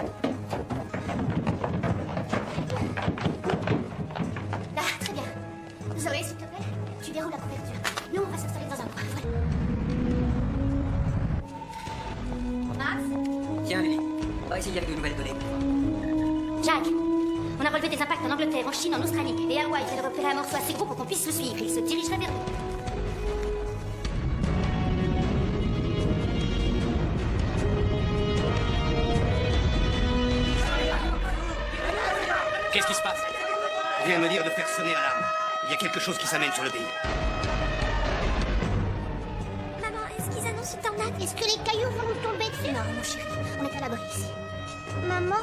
Là, très bien. Zoé, s'il te plaît, tu verrouilles la couverture. Nous, on va s'installer dans un coin. Voilà. Max? Tiens, Lily. On va essayer avec de nouvelles données. Jacques, on a relevé des impacts en Angleterre, en Chine, en Australie et à Hawaï. J'ai repéré un morceau assez gros pour qu'on puisse le suivre. Il se dirigerait vers nous. Qu'est-ce qui se passe? On vient me dire de faire sonner l'alarme. Il y a quelque chose qui s'amène sur le pays. Maman, est-ce qu'ils annoncent une tornade? Est-ce que les cailloux vont nous tomber dessus? Non, mon chéri, on est à l'abri ici. Maman,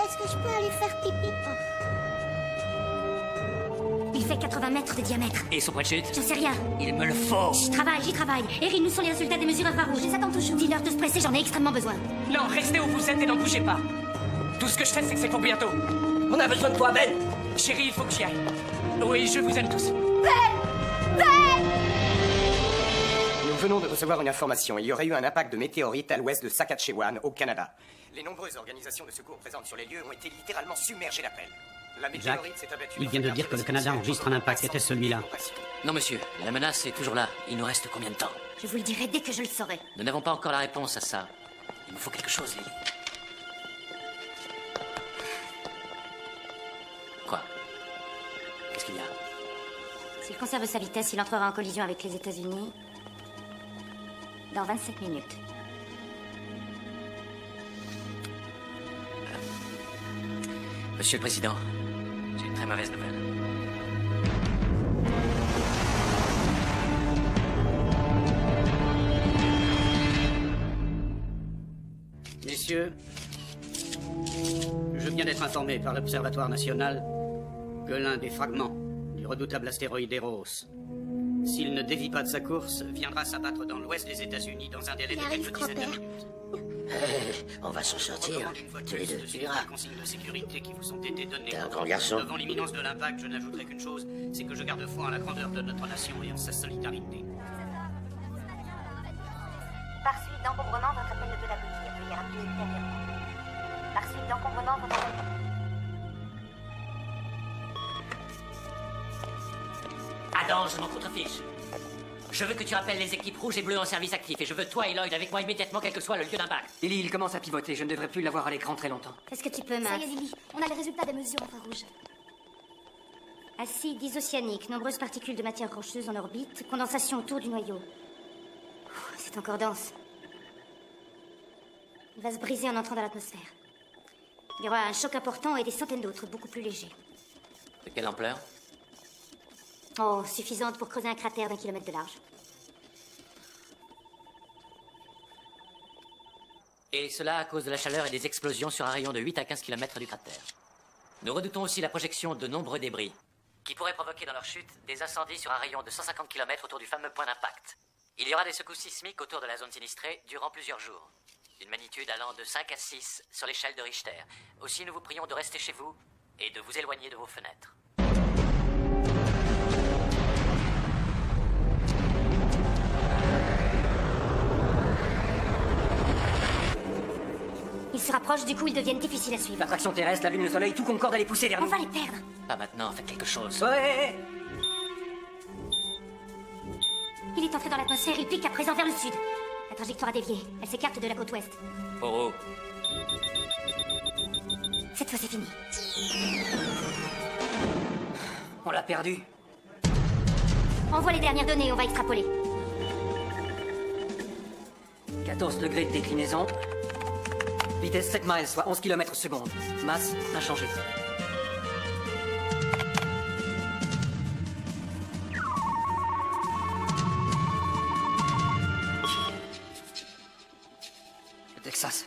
est-ce que je peux aller faire pipi? Il fait 80 mètres de diamètre. Et son point de chute? J'en sais rien. Il me le faut. J'y travaille. Erin, nous sont les résultats des mesures infrarouges. Je les attends toujours. Dis-leur de se presser, j'en ai extrêmement besoin. Non, restez où vous êtes et n'en bougez pas. Tout ce que je sais, c'est que c'est pour bientôt. On a besoin de toi, Ben. Chérie, il faut que j'y aille. Oui, je vous aime tous. Nous venons de recevoir une information. Il y aurait eu un impact de météorite à l'ouest de Saskatchewan, au Canada. Les nombreuses organisations de secours présentes sur les lieux ont été littéralement submergées d'appels. La Jacques, météorite s'est abattue. il vient de dire que le Canada enregistre un impact. Était celui-là? Non, monsieur, la menace est toujours là. Il nous reste combien de temps? Je vous le dirai dès que je le saurai. Nous n'avons pas encore la réponse à ça. Il nous faut quelque chose, Lily. Quoi? Qu'est-ce qu'il y a? S'il conserve sa vitesse, il entrera en collision avec les États-Unis dans 27 minutes. Monsieur le Président, j'ai une très mauvaise nouvelle. Messieurs, je viens d'être informé par l'Observatoire national que l'un des fragments du redoutable astéroïde Eros, s'il ne dévie pas de sa course, viendra s'abattre dans l'ouest des États-Unis dans un délai de quelques dizaines de minutes. On va s'en sortir. Tous les deux, tu verras. Les consignes de sécurité qui vous ont été données. T'es un grand garçon. Devant l'imminence de l'impact, je n'ajouterai qu'une chose, c'est que je garde foi en la grandeur de notre nation et en sa solidarité. Par suite d'encombrement, votre appel ne peut aboutir. Veuillez rappeler ultérieurement. Par suite d'encombrement, votre appel... Adam, je m'en contrefiche. Je veux que tu rappelles les équipes rouges et bleues en service actif et je veux toi et Lloyd avec moi immédiatement quel que soit le lieu d'impact. Lily, il commence à pivoter. Je ne devrais plus l'avoir à l'écran très longtemps. Fais ce que tu peux, Ça Max. y est, Lily, on a les résultats des mesures infrarouges. Acide isocyanique, nombreuses particules de matière rocheuse en orbite, condensation autour du noyau. C'est encore dense. Il va se briser en entrant dans l'atmosphère. Il y aura un choc important et des centaines d'autres, beaucoup plus légers. De quelle ampleur? Oh, suffisante pour creuser un cratère d'1 kilomètre de large. Et cela à cause de la chaleur et des explosions sur un rayon de 8 à 15 km du cratère. Nous redoutons aussi la projection de nombreux débris, qui pourraient provoquer dans leur chute des incendies sur un rayon de 150 km autour du fameux point d'impact. Il y aura des secousses sismiques autour de la zone sinistrée durant plusieurs jours, d'une magnitude allant de 5 à 6 sur l'échelle de Richter. Aussi, nous vous prions de rester chez vous et de vous éloigner de vos fenêtres. Ils se rapprochent, du coup ils deviennent difficiles à suivre. L'attraction terrestre, la lune, le soleil, tout concorde à les pousser vers On nous. va les perdre. Pas maintenant, faites quelque chose. Ouais. Il est entré dans l'atmosphère, il pique à présent vers le sud. La trajectoire a dévié. Elle s'écarte de la côte ouest. Pour où? Cette fois c'est fini. On l'a perdu. On voit les dernières données, on va extrapoler. 14 degrés de déclinaison. Vitesse 7 miles, soit 11 km secondes. Masse inchangée. Le Texas.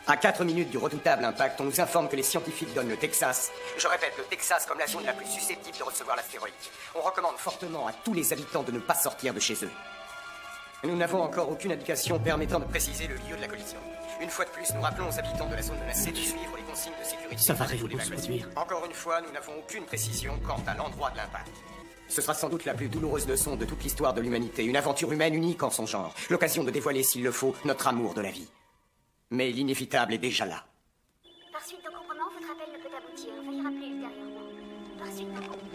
À 4 minutes du redoutable impact, on nous informe que les scientifiques donnent le Texas, je répète, le Texas comme la zone la plus susceptible de recevoir l'astéroïde. On recommande fortement à tous les habitants de ne pas sortir de chez eux. Nous n'avons encore aucune indication permettant de préciser le lieu de la collision. Une fois de plus, nous rappelons aux habitants de la zone menacée de suivre les consignes de sécurité. Ça va réellement se produire. Encore une fois, nous n'avons aucune précision quant à l'endroit de l'impact. Ce sera sans doute la plus douloureuse leçon de toute l'histoire de l'humanité, une aventure humaine unique en son genre, l'occasion de dévoiler, s'il le faut, notre amour de la vie. Mais l'inévitable est déjà là. Par suite d'encombrement, votre appel ne peut aboutir. Veuillez rappeler ultérieurement. Par suite d'encombrement.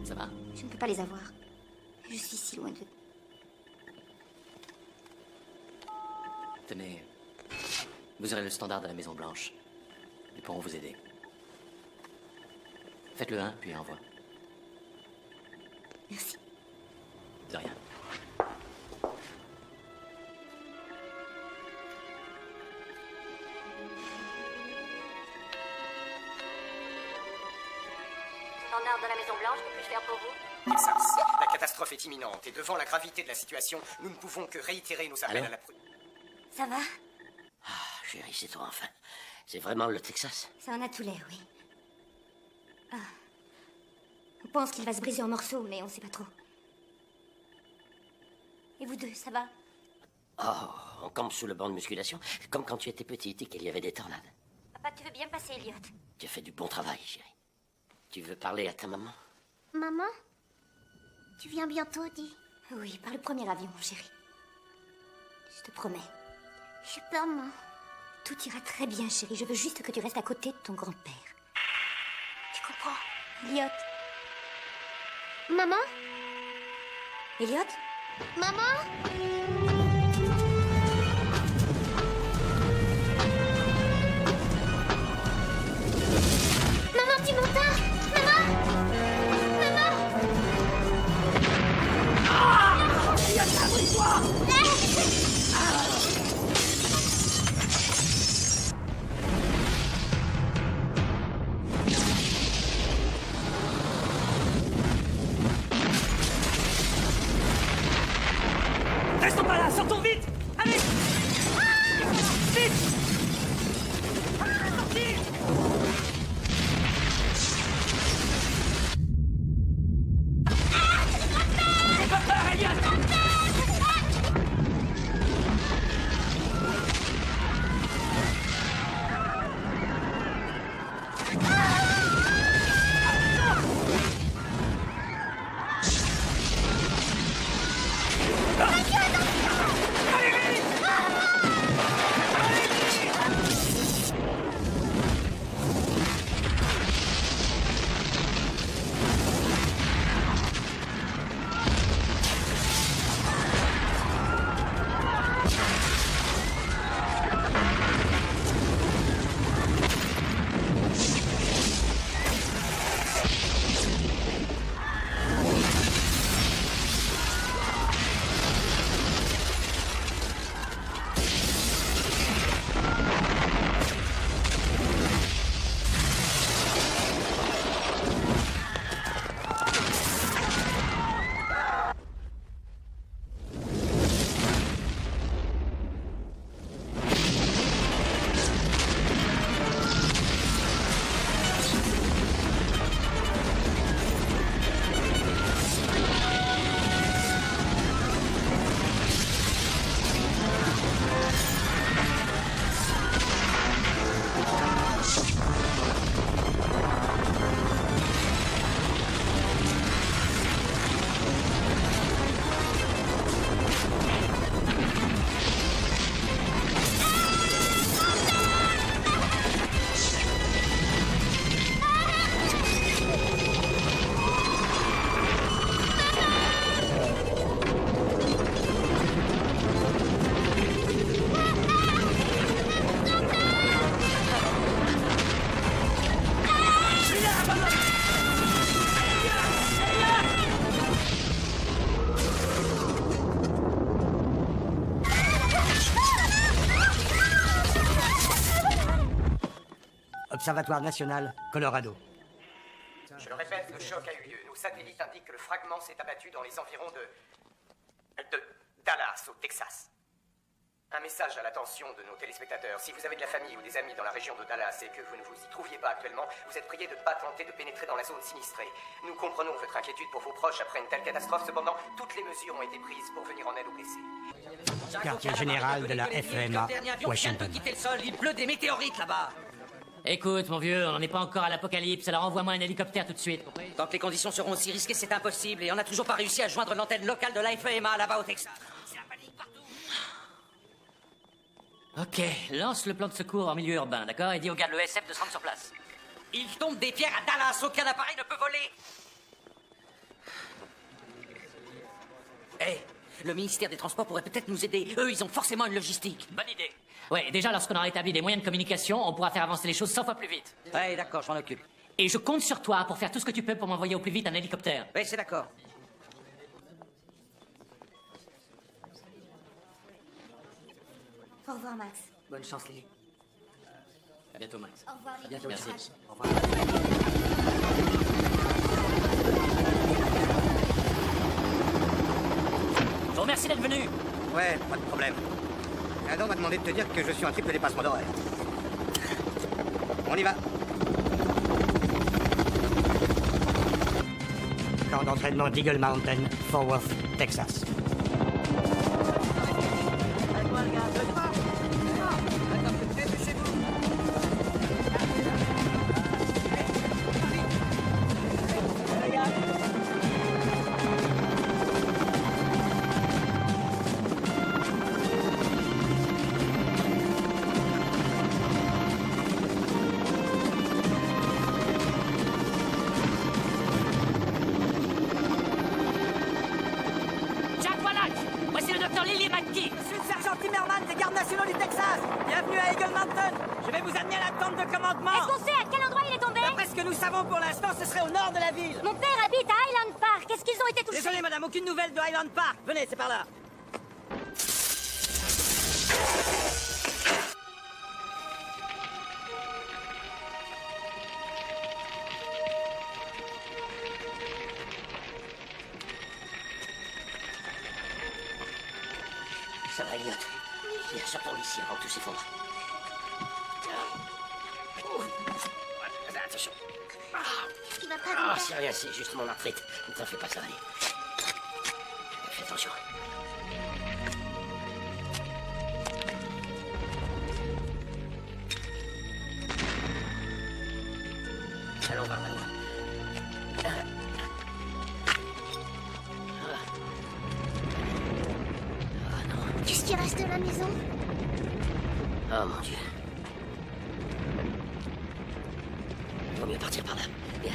Ça va? Je ne peux pas les avoir. Je suis si loin de... Tenez, vous aurez le standard de la Maison Blanche. Ils pourront vous aider. Faites le 1, puis envoie. Merci. De rien. Standard de la Maison Blanche, que puis-je faire pour vous? Texas, la catastrophe est imminente et devant la gravité de la situation, nous ne pouvons que réitérer nos appels Allô? à la prudence. Ça va? Chérie, c'est toi enfin. C'est vraiment le Texas? Ça en a tout l'air, oui. Ah. On pense qu'il va se briser en morceaux, mais on sait pas trop. Et vous deux, ça va? Oh, on campe sous le banc de musculation, comme quand tu étais petite et qu'il y avait des tornades. Papa, tu veux bien passer, Elliot? Tu as fait du bon travail, chérie. Tu veux parler à ta maman? Maman? Tu viens bientôt, dis. Oui, par le premier avion, chérie. Je te promets. J'ai peur, maman. Tout ira très bien, chérie. Je veux juste que tu restes à côté de ton grand-père. Tu comprends? Elliot? Maman? Elliot? Maman? Maman, tu m'entends? Maman? Maman? Elliot, abris-toi! Restons pas là, sortons vite! Allez! Vite! Sortir! N'aie pas peur, Elliot! Observatoire national, Colorado. Je le répète, le choc a eu lieu. Nos satellites indiquent que le fragment s'est abattu dans les environs de Dallas, au Texas. Un message à l'attention de nos téléspectateurs. Si vous avez de la famille ou des amis dans la région de Dallas et que vous ne vous y trouviez pas actuellement, vous êtes priés de ne pas tenter de pénétrer dans la zone sinistrée. Nous comprenons votre inquiétude pour vos proches après une telle catastrophe. Cependant, toutes les mesures ont été prises pour venir en aide aux blessés. Quartier général de la FEMA, Washington. Quitter le sol, il pleut des météorites là-bas. Écoute, mon vieux, on n'en est pas encore à l'apocalypse, alors envoie-moi un hélicoptère tout de suite. Tant que les conditions seront aussi risquées, c'est impossible. Et on n'a toujours pas réussi à joindre l'antenne locale de la FEMA là-bas au Texas. C'est la panique partout. Ok, lance le plan de secours en milieu urbain, d'accord? Et dis aux gars de l'ESF de se rendre sur place. Il tombe des pierres à Dallas, aucun appareil ne peut voler. Hé, le ministère des Transports pourrait peut-être nous aider. Eux, ils ont forcément une logistique. Bonne idée. Ouais, déjà, lorsqu'on aura établi des moyens de communication, on pourra faire avancer les choses 100 fois plus vite. Ouais, d'accord, je m'en occupe. Et je compte sur toi pour faire tout ce que tu peux pour m'envoyer au plus vite un hélicoptère. Ouais, c'est d'accord. Au revoir, Max. Bonne chance, Lily. À bientôt, Max. Au revoir, À bientôt, Merci. Charles. Au revoir. Je vous remercie d'être venu. Ouais, pas de problème. Adam m'a demandé de te dire que je suis un triple dépassement d'horaire. On y va. Camp d'entraînement d'Eagle Mountain, Fort Worth, Texas. Jack Wallach, voici le docteur Lily McKee. Je suis le sergent Timmerman des gardes nationaux du Texas. Bienvenue à Eagle Mountain. Je vais vous amener à la tente de commandement. Est-ce qu'on sait à quel endroit il est tombé? D'après ce que nous savons pour l'instant, ce serait au nord de la ville. Mon père habite à Highland Park. Est-ce qu'ils ont été touchés? Désolé, madame, aucune nouvelle de Highland Park. Venez, c'est par là. Ça va, Elliot. Viens, sortons d'ici avant que tout s'effondre. Attention. Tu vas pas Ah, vite. c'est rien, c'est juste mon arthrite. Ne t'en fais pas, ça va aller. Fais attention. Allons, on va pas loin. Qu'est-ce qui reste de la maison? Oh mon Dieu. Il vaut mieux partir par là. Viens.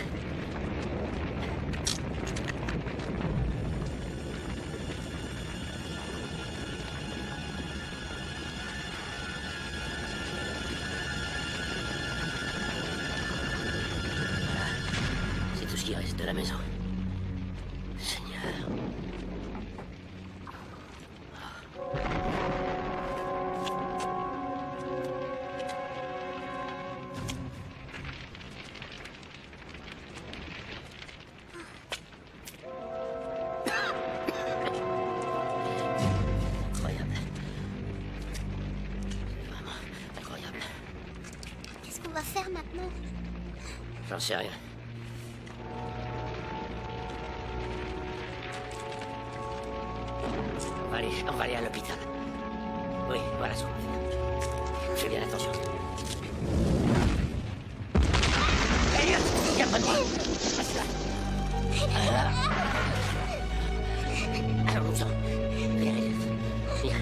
Voilà. C'est tout ce qui reste de la maison. Seigneur. Incroyable. C'est vraiment incroyable. Qu'est-ce qu'on va faire maintenant? J'en sais rien. On va aller à l'hôpital. Oui, voilà ce qu'on va faire. Fais bien attention. Elliot, viens près de moi. Passe là. Allons-nous-en. Viens, Elliot. Viens.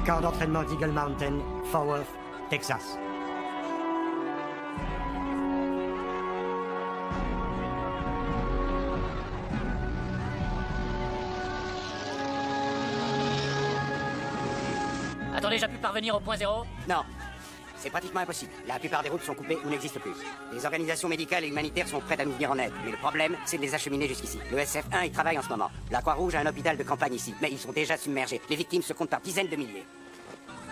Camp d'entraînement d'Eagle Mountain, Fort Worth, Texas. A-t-on déjà pu parvenir au point zéro? Non. C'est pratiquement impossible. La plupart des routes sont coupées ou n'existent plus. Les organisations médicales et humanitaires sont prêtes à nous venir en aide. Mais le problème, c'est de les acheminer jusqu'ici. Le SF1 y travaille en ce moment. La Croix-Rouge a un hôpital de campagne ici, mais ils sont déjà submergés. Les victimes se comptent par dizaines de milliers.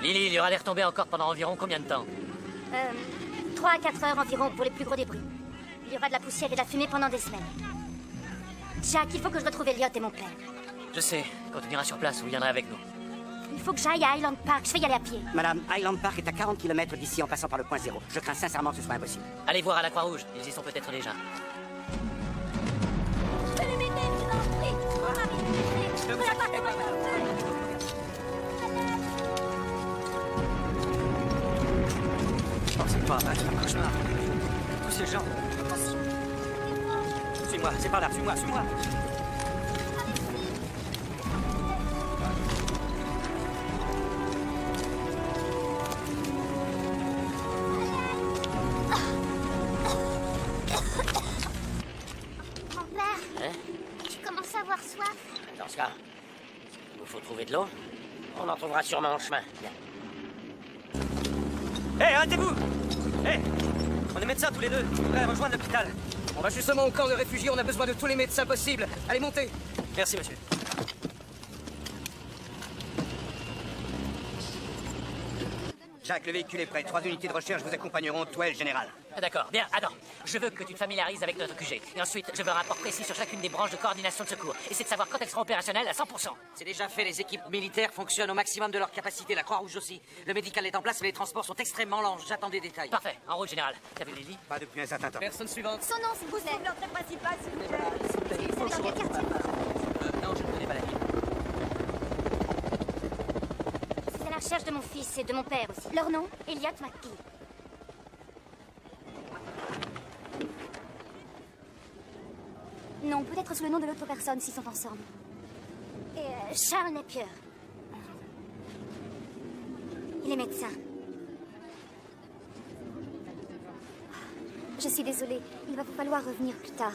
Lily, il y aura des retombées encore pendant environ combien de temps? 3 à 4 heures environ pour les plus gros débris. Il y aura de la poussière et de la fumée pendant des semaines. Jack, il faut que je retrouve Elliot et mon père. Je sais, quand tu iras sur place, vous viendrez avec nous. Il faut que j'aille à Highland Park. Je vais y aller à pied. Madame, Highland Park est à 40 km d'ici en passant par le point zéro. Je crains sincèrement que ce soit impossible. Allez voir à la Croix-Rouge, ils y sont peut-être déjà. Je vais le mettre dans le Oh, c'est pas un cauchemar. Tous ces gens. Suis-moi, c'est par là, suis-moi, suis-moi. Dans ce cas, il nous faut trouver de l'eau. On en trouvera sûrement en chemin. Bien. Hé, arrêtez-vous! Hé! On est médecins tous les deux. On va rejoindre l'hôpital. On va justement au camp de réfugiés. On a besoin de tous les médecins possibles. Allez, montez! Merci, monsieur. Jacques, le véhicule est prêt. 3 unités de recherche vous accompagneront. Toi et le général. D'accord, bien, attends. Je veux que tu te familiarises avec notre QG. Et ensuite, je veux un rapport précis sur chacune des branches de coordination de secours. Et c'est de savoir quand elles seront opérationnelles à 100%. C'est déjà fait, les équipes militaires fonctionnent au maximum de leur capacité, la Croix-Rouge aussi. Le médical est en place, mais les transports sont extrêmement lents. J'attends des détails. Parfait, en route, général. T'as vu Lily? Pas depuis un certain temps. Personne suivante. Son nom, s'il vous plaît. L'entrée principale, s'il vous plaît. C'est dans quel quartier? Non, je ne connais pas la ville. C'est à la recherche de mon fils et de mon père aussi. Leur nom, Elliot McKee. Non, peut-être sous le nom de l'autre personne s'ils sont ensemble. Et Charles Napier. Il est médecin. Je suis désolée, il va vous falloir revenir plus tard.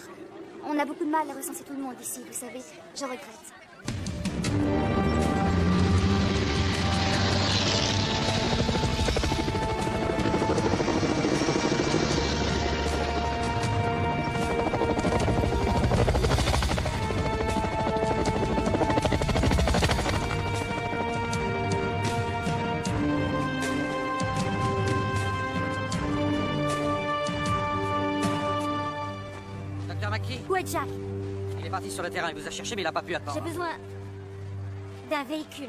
On a beaucoup de mal à recenser tout le monde ici, vous savez. Je regrette. Docteur McKee? Où est Jack? Il est parti sur le terrain, il vous a cherché, mais il n'a pas pu attendre. J'ai besoin d'un véhicule.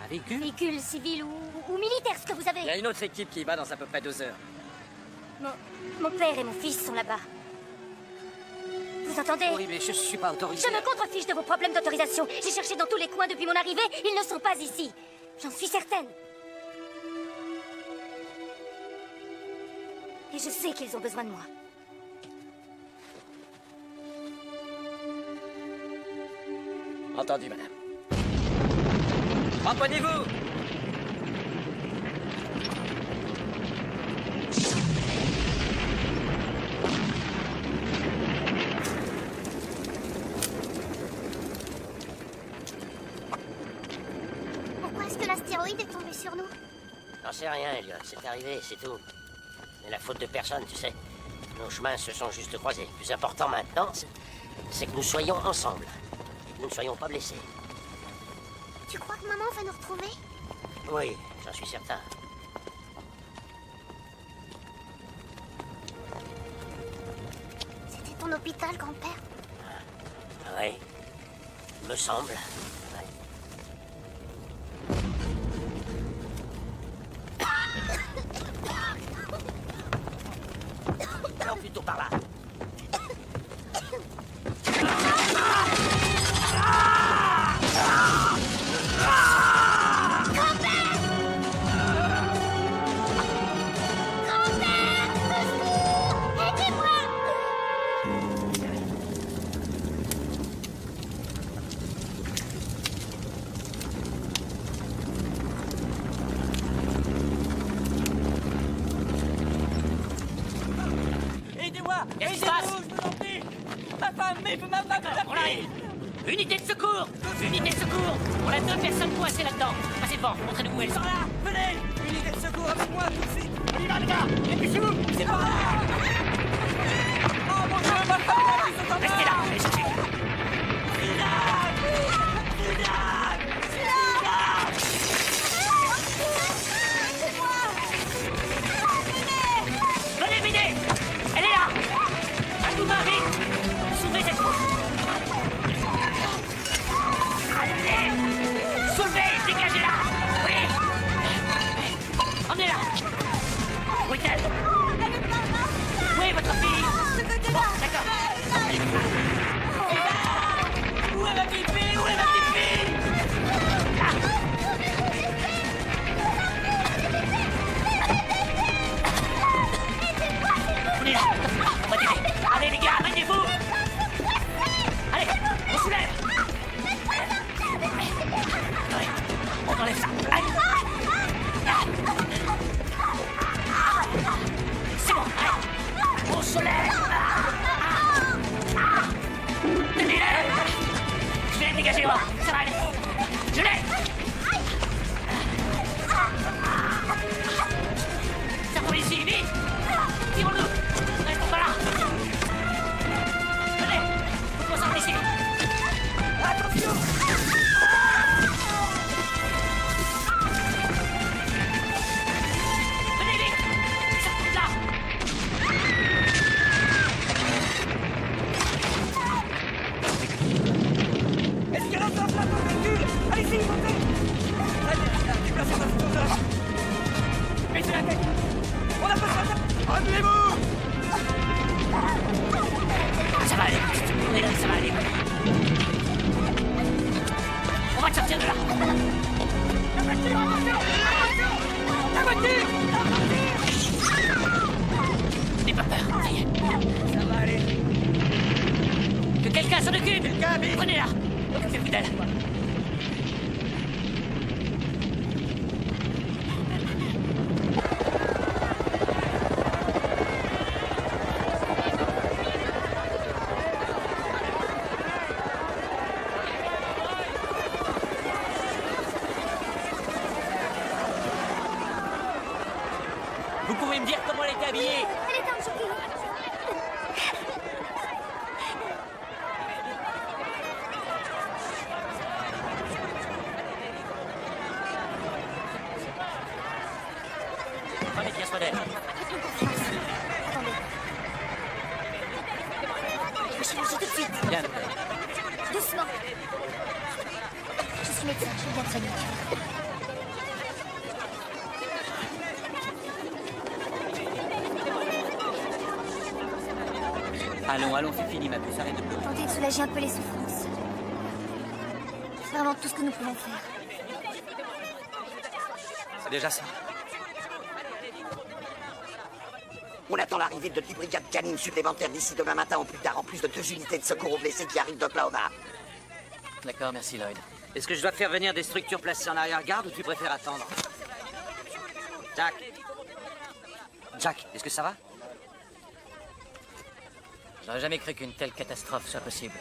Un véhicule? Véhicule civil ou militaire, ce que vous avez. Il y a une autre équipe qui y va dans à peu près 2 heures. Mon père et mon fils sont là-bas. Vous entendez? Oui, mais je suis pas autorisé. Je me contrefiche de vos problèmes d'autorisation. J'ai cherché dans tous les coins depuis mon arrivée. Ils ne sont pas ici. J'en suis certaine. Et je sais qu'ils ont besoin de moi. Entendu, madame. Remponnez-vous! Pourquoi est-ce que l'astéroïde est tombé sur nous? J'en sais rien, Elliot. C'est arrivé, c'est tout. C'est la faute de personne, tu sais. Nos chemins se sont juste croisés. Le plus important maintenant, c'est que nous soyons ensemble. Et que nous ne soyons pas blessés. Tu crois que maman va nous retrouver? Oui, j'en suis certain. C'était ton hôpital, grand-père? Oui, il me semble. Alors plutôt par là. Aidez-moi! Qu'est-ce qui se passe? Je vous en prie! Ma femme, On arrive! Unité de secours! Unité de secours! On a 2 personnes coincées là-dedans! Passez devant, montrez-nous où elles sont. là! Venez! Unité de secours avec moi tout de suite! On y va, les gars! Dépêchez-vous! C'est par là! Oh mon Dieu, ma femme! Ils sont en Restez là, allez chercher! Venez m'aider! Elle est là! À tout main, vite! Soulevez cette roue! Allez! Soulevez! Dégagez-la! Oui! Emmenez-la! Où est-elle? Où est votre fille? Bon, d'accord. Où est ma petite fille? Où est ma petite fille? On est là! On va t'aider! Allez les gars, arrêtez-vous! Allez, on soulève! Ouais, on enlève ça! Allez! C'est bon, allez! On soulève! Tenez-le! Je vais Dégagez-moi. Ça va aller. Je l'ai. Ça tombe ici, vite. Tirons-nous. Restons pas là. Allez, faut qu'on sorte d'ici. Attention. Venez vite. Sortons de là. Escalator, la véhicule. Allez-y, montez. Déplacez votre moteur. Baissez la tête. On a besoin de... Retenez-vous. Ça va aller. On est là, ça va aller. On va te sortir de là. La voiture, la voiture. N'aie pas peur, ça y est. Ça va aller. Que quelqu'un s'en occupe. Prenez-la. Occupez-vous d'elle. Vous pouvez me dire comment elle était habillée? Elle était en jogging. Prenez bien soin d'elle. Attendez. Je chirurgie tout de suite. Bien. Doucement. Je suis médecin, je vais bien te soigner. Allons, c'est fini, ma puce, arrête de pleurer. Tentez de soulager un peu les souffrances. C'est vraiment tout ce que nous pouvons faire. C'est déjà ça. On attend l'arrivée de 10 brigades canines supplémentaires d'ici demain matin au plus tard, en plus de 2 unités de secours aux blessés qui arrivent d'Oklahoma. D'accord, merci Lloyd. Est-ce que je dois faire venir des structures placées en arrière-garde ou tu préfères attendre? Jack. Jack, est-ce que ça va? J'aurais jamais cru qu'une telle catastrophe soit possible.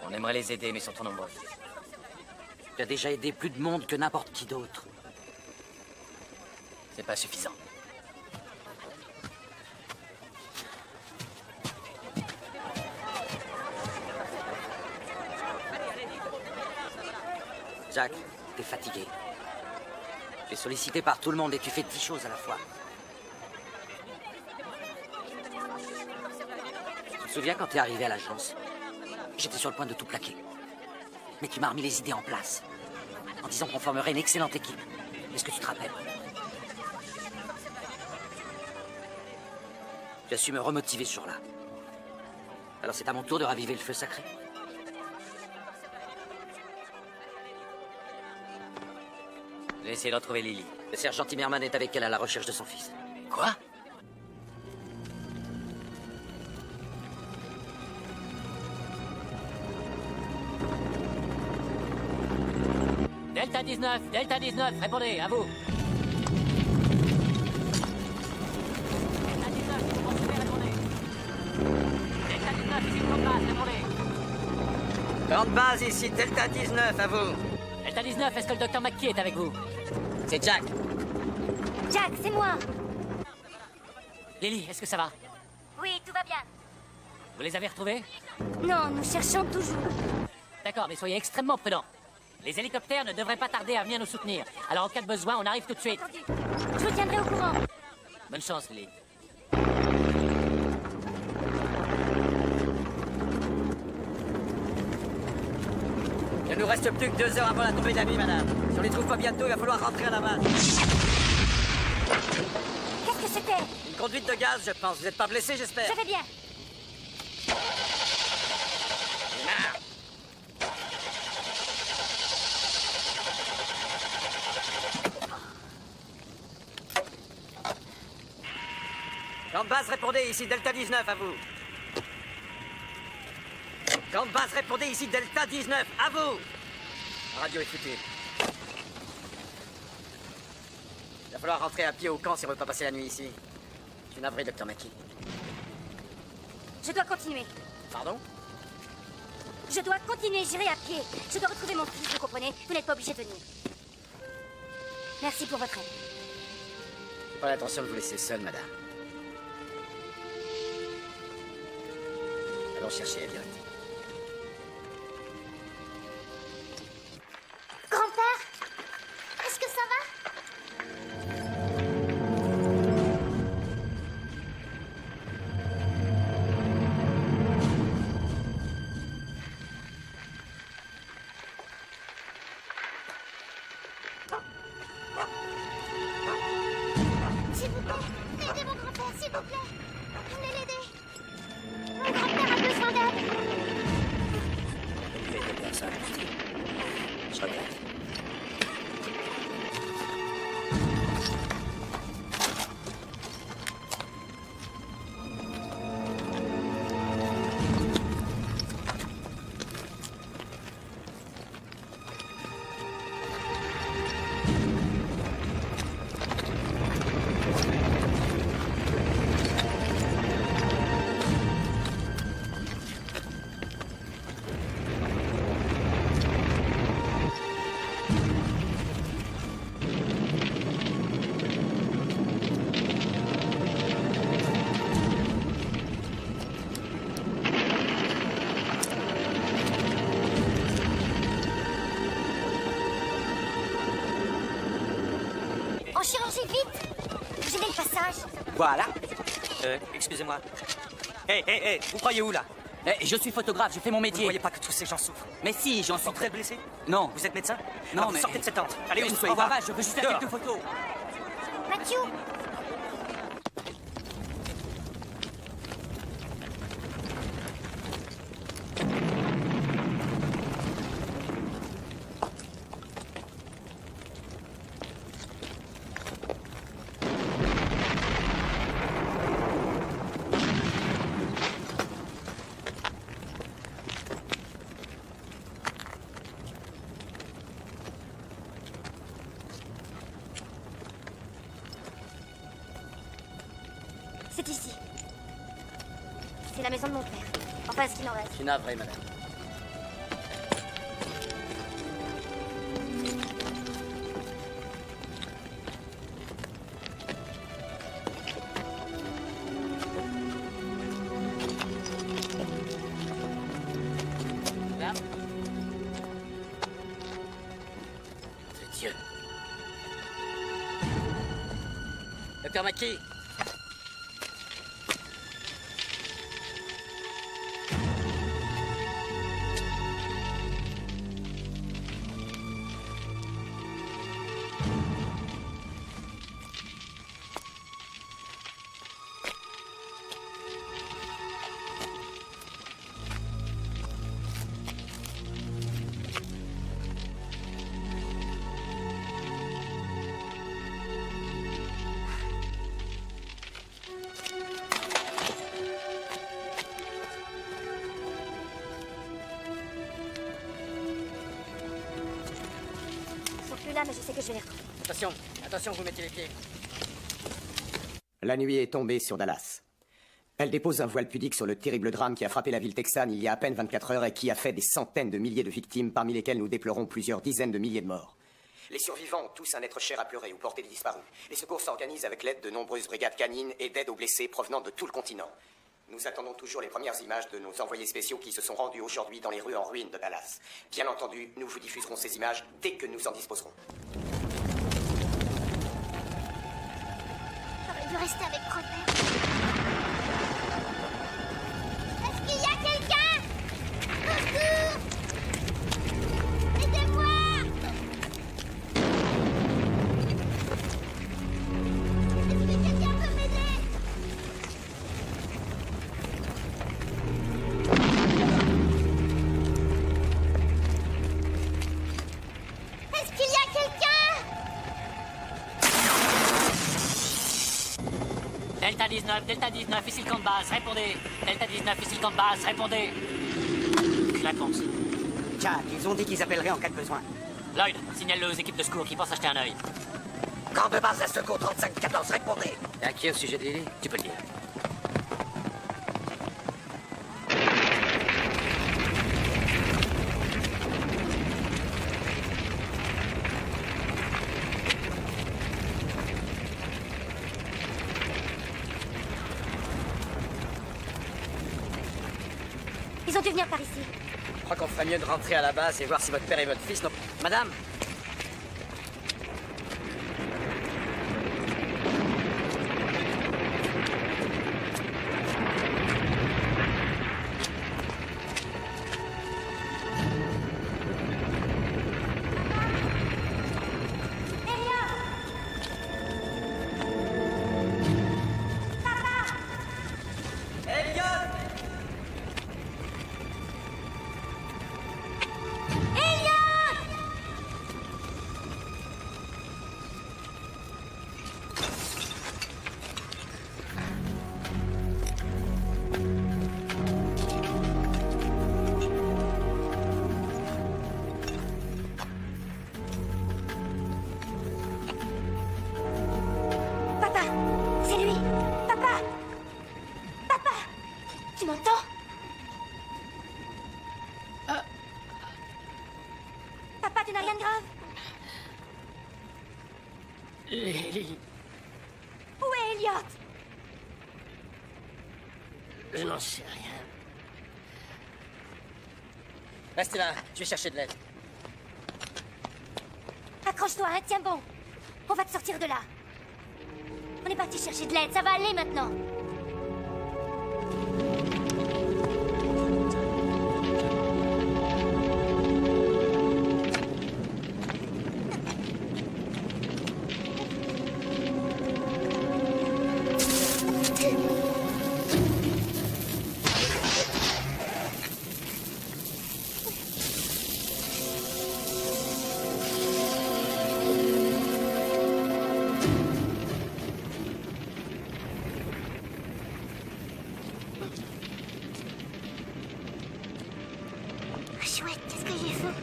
On aimerait les aider, mais ils sont trop nombreux. Tu as déjà aidé plus de monde que n'importe qui d'autre. C'est pas suffisant. Jack, t'es fatigué. Tu es sollicité par tout le monde et tu fais 10 choses à la fois. Tu te souviens quand t'es arrivé à l'agence? J'étais sur le point de tout plaquer. Mais tu m'as remis les idées en place. En disant qu'on formerait une excellente équipe. Est-ce que tu te rappelles? Tu as su me remotiver ce jour-là. Alors c'est à mon tour de raviver le feu sacré. J'ai essayé de retrouver Lily. Le sergent Timmerman est avec elle à la recherche de son fils. Quoi? Delta 19, répondez, à vous. Delta 19, vous poursuivez, répondez. Delta 19, ici le combat, répondez. Grande base ici, Delta 19, à vous. Delta 19, est-ce que le docteur McKee est avec vous? C'est Jack. Jack, c'est moi. Lily, est-ce que ça va? Oui, tout va bien. Vous les avez retrouvés? Non, nous cherchons toujours. D'accord, mais soyez extrêmement prudents. Les hélicoptères ne devraient pas tarder à venir nous soutenir. Alors en cas de besoin, on arrive tout de suite. Entendu. Je vous tiendrai au courant. Bonne chance, Lily. Il ne nous reste plus que 2 heures avant la tombée de la nuit, madame. Si on les trouve pas bientôt, il va falloir rentrer à la base. Qu'est-ce que c'était? Une conduite de gaz, je pense. Vous n'êtes pas blessé, j'espère? Je vais bien. Grande base, répondez, ici Delta 19, à vous. Grande base, répondez, ici Delta 19, à vous. La radio est foutue. Il va falloir rentrer à pied au camp si on veut pas passer la nuit ici. Je suis navré, Dr. McKee. Je dois continuer. Pardon? Je dois continuer, j'irai à pied. Je dois retrouver mon fils, vous comprenez? Vous n'êtes pas obligé de venir. Merci pour votre aide. J'ai pas l'intention de vous laisser seul, madame. Allons chercher la directrice. Grand-père, est-ce que ça va? S'il vous plaît, aidez mon grand-père, s'il vous plaît. Venez l'aider. Mon grand-père a besoin d'aide. Vous faites personne, Christine. Je regrette. En chirurgie, vite! Gênez le passage. Voilà. Excusez-moi. Hé, vous croyez où là? Je suis photographe, je fais mon Vous ne métier. voyez pas que tous ces gens souffrent? Mais si, j'en Ils suis sont très blessés? Non. Vous êtes médecin? Non, Alors, mais- sortez de cette tente. Allez, où vous Oh, soyez pas. va, je veux juste faire Dehors. quelques photos. Mathieu, C'est ici. C'est la maison de mon père. Enfin, ce qu'il en reste. Je suis navré, madame. Là. C'est Dieu. Docteur McKee. Ils sont plus là, mais je sais que je vais les retrouver. Attention, attention, vous mettez les pieds. La nuit est tombée sur Dallas. Elle dépose un voile pudique sur le terrible drame qui a frappé la ville texane il y a à peine 24 heures et qui a fait des centaines de milliers de victimes, parmi lesquelles nous déplorons plusieurs dizaines de milliers de morts. Les survivants ont tous un être cher à pleurer ou porter des disparus. Les secours s'organisent avec l'aide de nombreuses brigades canines et d'aide aux blessés provenant de tout le continent. Nous attendons toujours les premières images de nos envoyés spéciaux qui se sont rendus aujourd'hui dans les rues en ruine de Dallas. Bien entendu, nous vous diffuserons ces images dès que nous en disposerons. j'aurais dû rester avec grand-père. Est-ce qu'il y a quelqu'un? Au secours! Aidez-moi! Est-ce que quelqu'un peut m'aider? Est-ce qu'il y a quelqu'un? Delta 19, ici le camp de base, répondez. Delta 19, ici le camp de base, répondez. Réponse. Jack, ils ont dit qu'ils appelleraient en cas de besoin. Lloyd, signale-le aux équipes de secours qui pensent acheter un œil. Camp de base à secours 3514, répondez. Et à qui au sujet de Lily? Tu peux le dire. Ils ont dû venir par ici. Je crois qu'on ferait mieux de rentrer à la base et voir si votre père et votre fils n'ont... Madame! Papa, c'est lui. Papa. Papa, tu m'entends? Papa, tu n'as rien de grave? Lily, Où est Elliot? je n'en sais rien. Restez là, je vais chercher de l'aide. Accroche-toi, hein, tiens bon. On va te sortir de là. On est parti chercher de l'aide, ça va aller maintenant. Chouette, qu'est-ce que j'ai fait?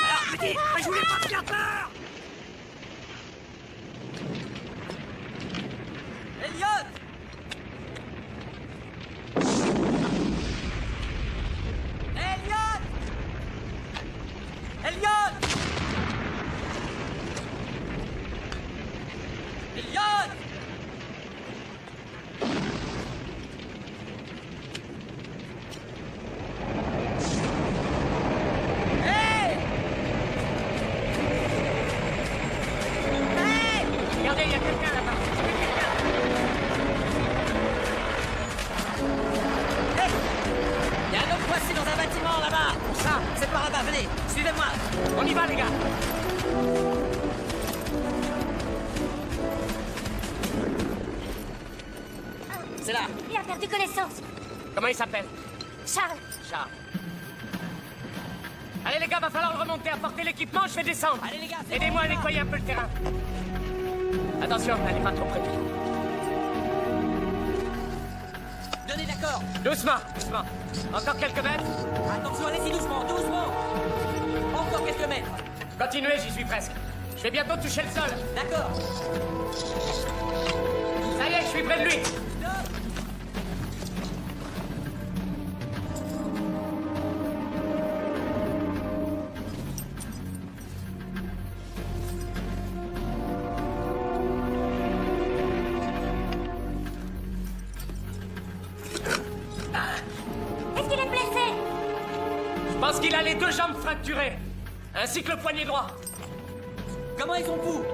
Alors, petit, je voulais pas te faire peur. Elliot! Elliot! Elliot! Elliot! Hey! Hey! Regardez, il y a quelqu'un là-bas. Il y a un homme coincé dans un bâtiment là-bas! Ça, c'est par là-bas, venez, suivez-moi! On y va, les gars. C'est là! Il a perdu connaissance. Comment il s'appelle? Charles, Charles. Allez, les gars, va falloir le remonter, apporter l'équipement, je vais descendre. Allez, les gars, c'est Aidez-moi bon, à nettoyer un peu le terrain. Attention, n'allez pas trop près de lui. Donnez d'accord. Doucement, doucement. Encore quelques mètres. Attention, allez-y doucement, doucement. Encore quelques mètres. Continuez, j'y suis presque. Je vais bientôt toucher le sol. D'accord. Ça y est, je suis près de lui. est-ce qu'il est blessé? Je pense qu'il a les deux jambes fracturées, ainsi que le poignet droit. Comment ils ont pouls?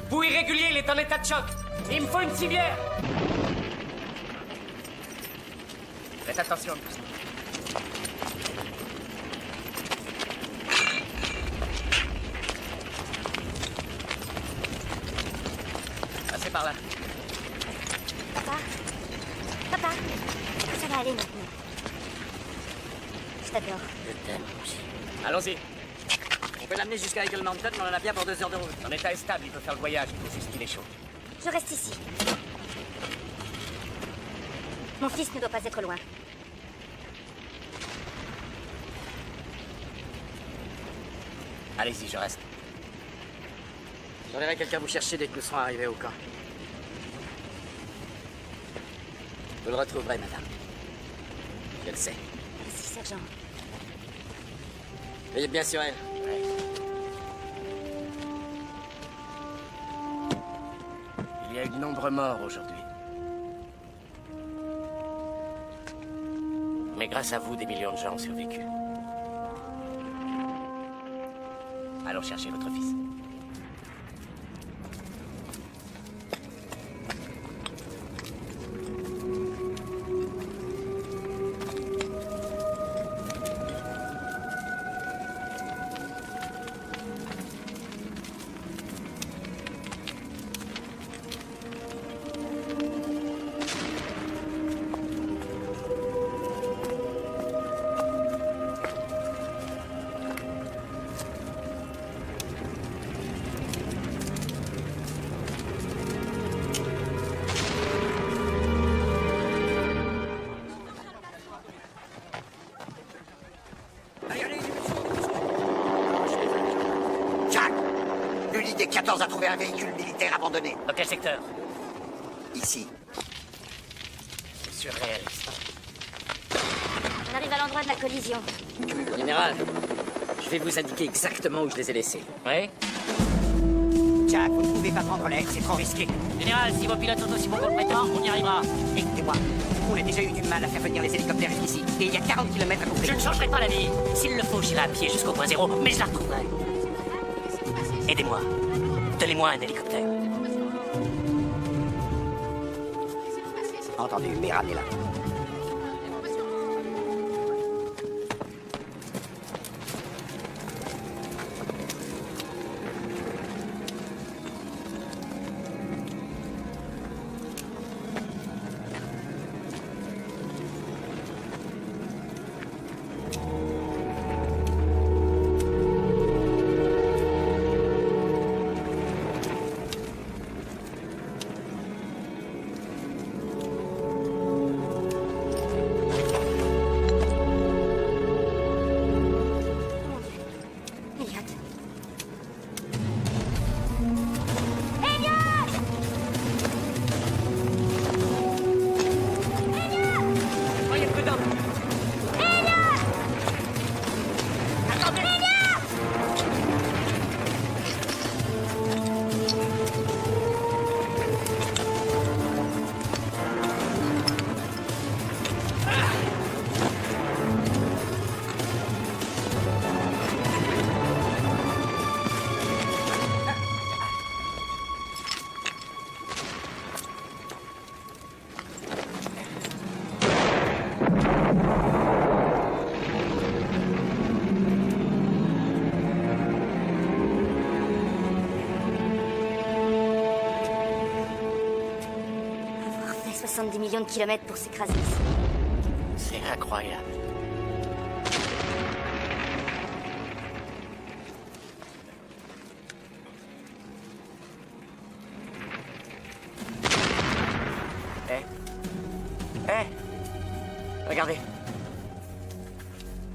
Pouls irrégulier, il est en état de choc. Il me faut une civière. Faites attention. Passez par là. Papa, papa, ça va aller maintenant. Je t'adore. Je t'aime aussi. Allons-y. On peut l'amener jusqu'à Eagle Mountain, mais on en a bien pour 2 heures de route. En état est stable, il peut faire le voyage, il faut juste qu'il est chaud. Je reste ici. Mon fils ne doit pas être loin. Allez-y, je reste. J'enverrai quelqu'un vous chercher dès que nous serons arrivés au camp. Vous le retrouverez, madame. Je le sais. Merci, sergent. Veillez bien sur elle. Il y a eu de nombreux morts aujourd'hui. Mais grâce à vous, des millions de gens ont survécu. Allons chercher votre fils. L'unité 14 a trouvé un véhicule militaire abandonné. Dans quel secteur? Ici. Surréaliste. On arrive à l'endroit de la collision. Général, je vais vous indiquer exactement où je les ai laissés. Oui? Jack, vous ne pouvez pas prendre l'aide, c'est trop risqué. Général, si vos pilotes sont aussi bons qu'on le prétend, on y arrivera. Écoutez-moi, on a déjà eu du mal à faire venir les hélicoptères jusqu'ici. Et il y a 40 km à couvrir. Je ne changerai pas la vie. S'il le faut, j'irai à pied jusqu'au point zéro, mais je la retrouverai. Aidez-moi. Donnez-moi un hélicoptère. Entendu, mais ramenez-la. Avoir fait 70 millions de kilomètres pour s'écraser ici. C'est incroyable. Regardez.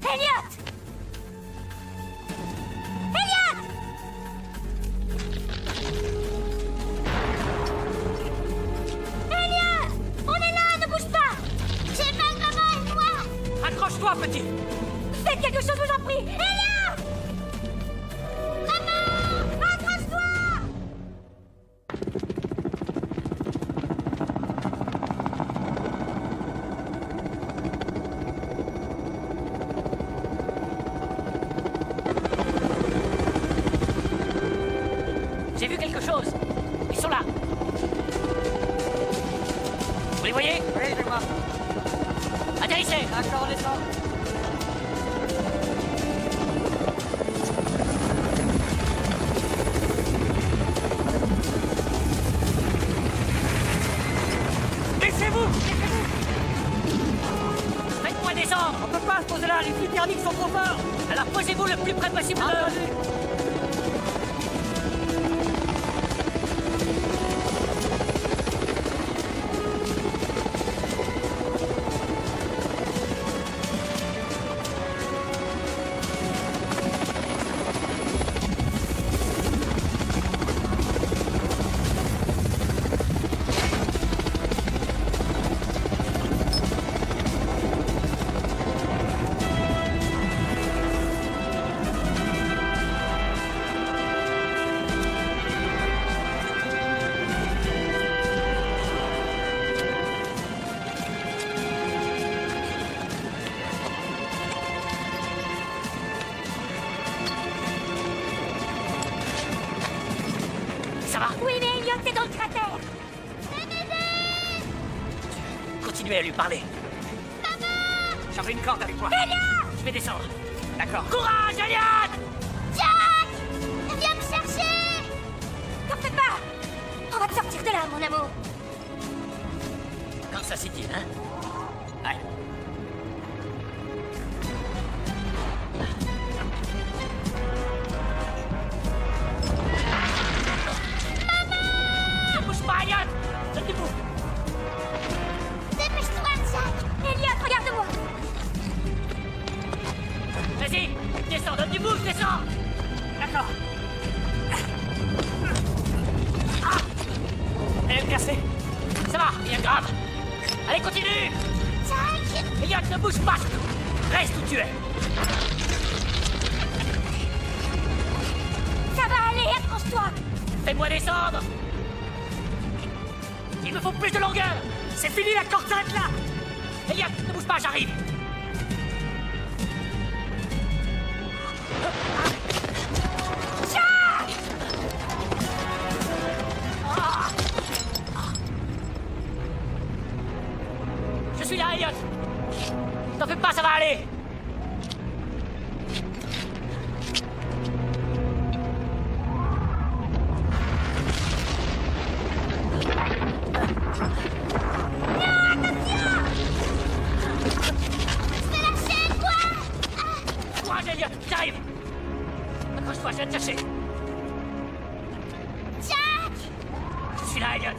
Elliot! Elliot! Elliot! On est là, ne bouge pas! J'ai mal, maman, et moi! Accroche-toi, petit! Faites quelque chose, je vous en prie! Elliot! Maman! Accroche-toi! J'ai vu quelque chose. Ils sont là. Vous les voyez? Oui, je vois. Atterrissez. D'accord, on descend. Laissez-vous! Faites-moi descendre. On peut pas se poser là, les flux thermiques sont trop forts. Alors posez-vous le plus près possible de... Ça va? Oui, mais Elliot, c'est dans le cratère. Continuez à lui parler. J'avais une corde avec moi. Je vais descendre. D'accord. Courage, Elliot! Jack! Viens me chercher! T'en fais pas. On va te sortir de là, mon amour. Kansas City, hein? Ouais. Maman! Ne bouge pas, Elliot! Tenez-vous! Dépêche-toi, Jack! Elliot, regarde-moi. Vas-y! Descends, donne du bouge, descends! D'accord. Ah! Elle est cassée. Ça va, rien de grave. Allez, continue! Jack! Elliot, ne bouge pas surtout! Reste où tu es! Ça va aller, accroche-toi. Fais-moi descendre! Il me faut plus de longueur! C'est fini, la corde s'arrête là. Elliot, ne bouge pas, j'arrive! Je suis là, Elliot! T'en fais pas, ça va aller! Courage, Elliot! J'arrive! Accroche-toi, je viens te chercher! Jack! Je suis là, Elliot!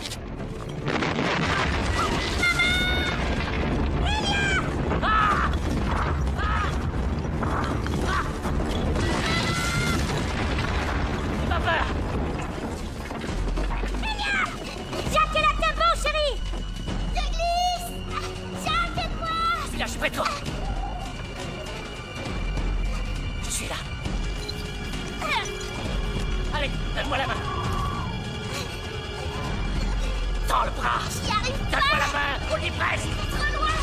Ah! N'aie pas peur! Jack est là, t'es bon, chérie. Je glisse! Jack, aide-moi! Je suis là, je suis près de toi! Je suis là! Allez, donne-moi la main! Tends le bras! J'y arrive pas! Donne-moi la main! On y est presque! Trop loin!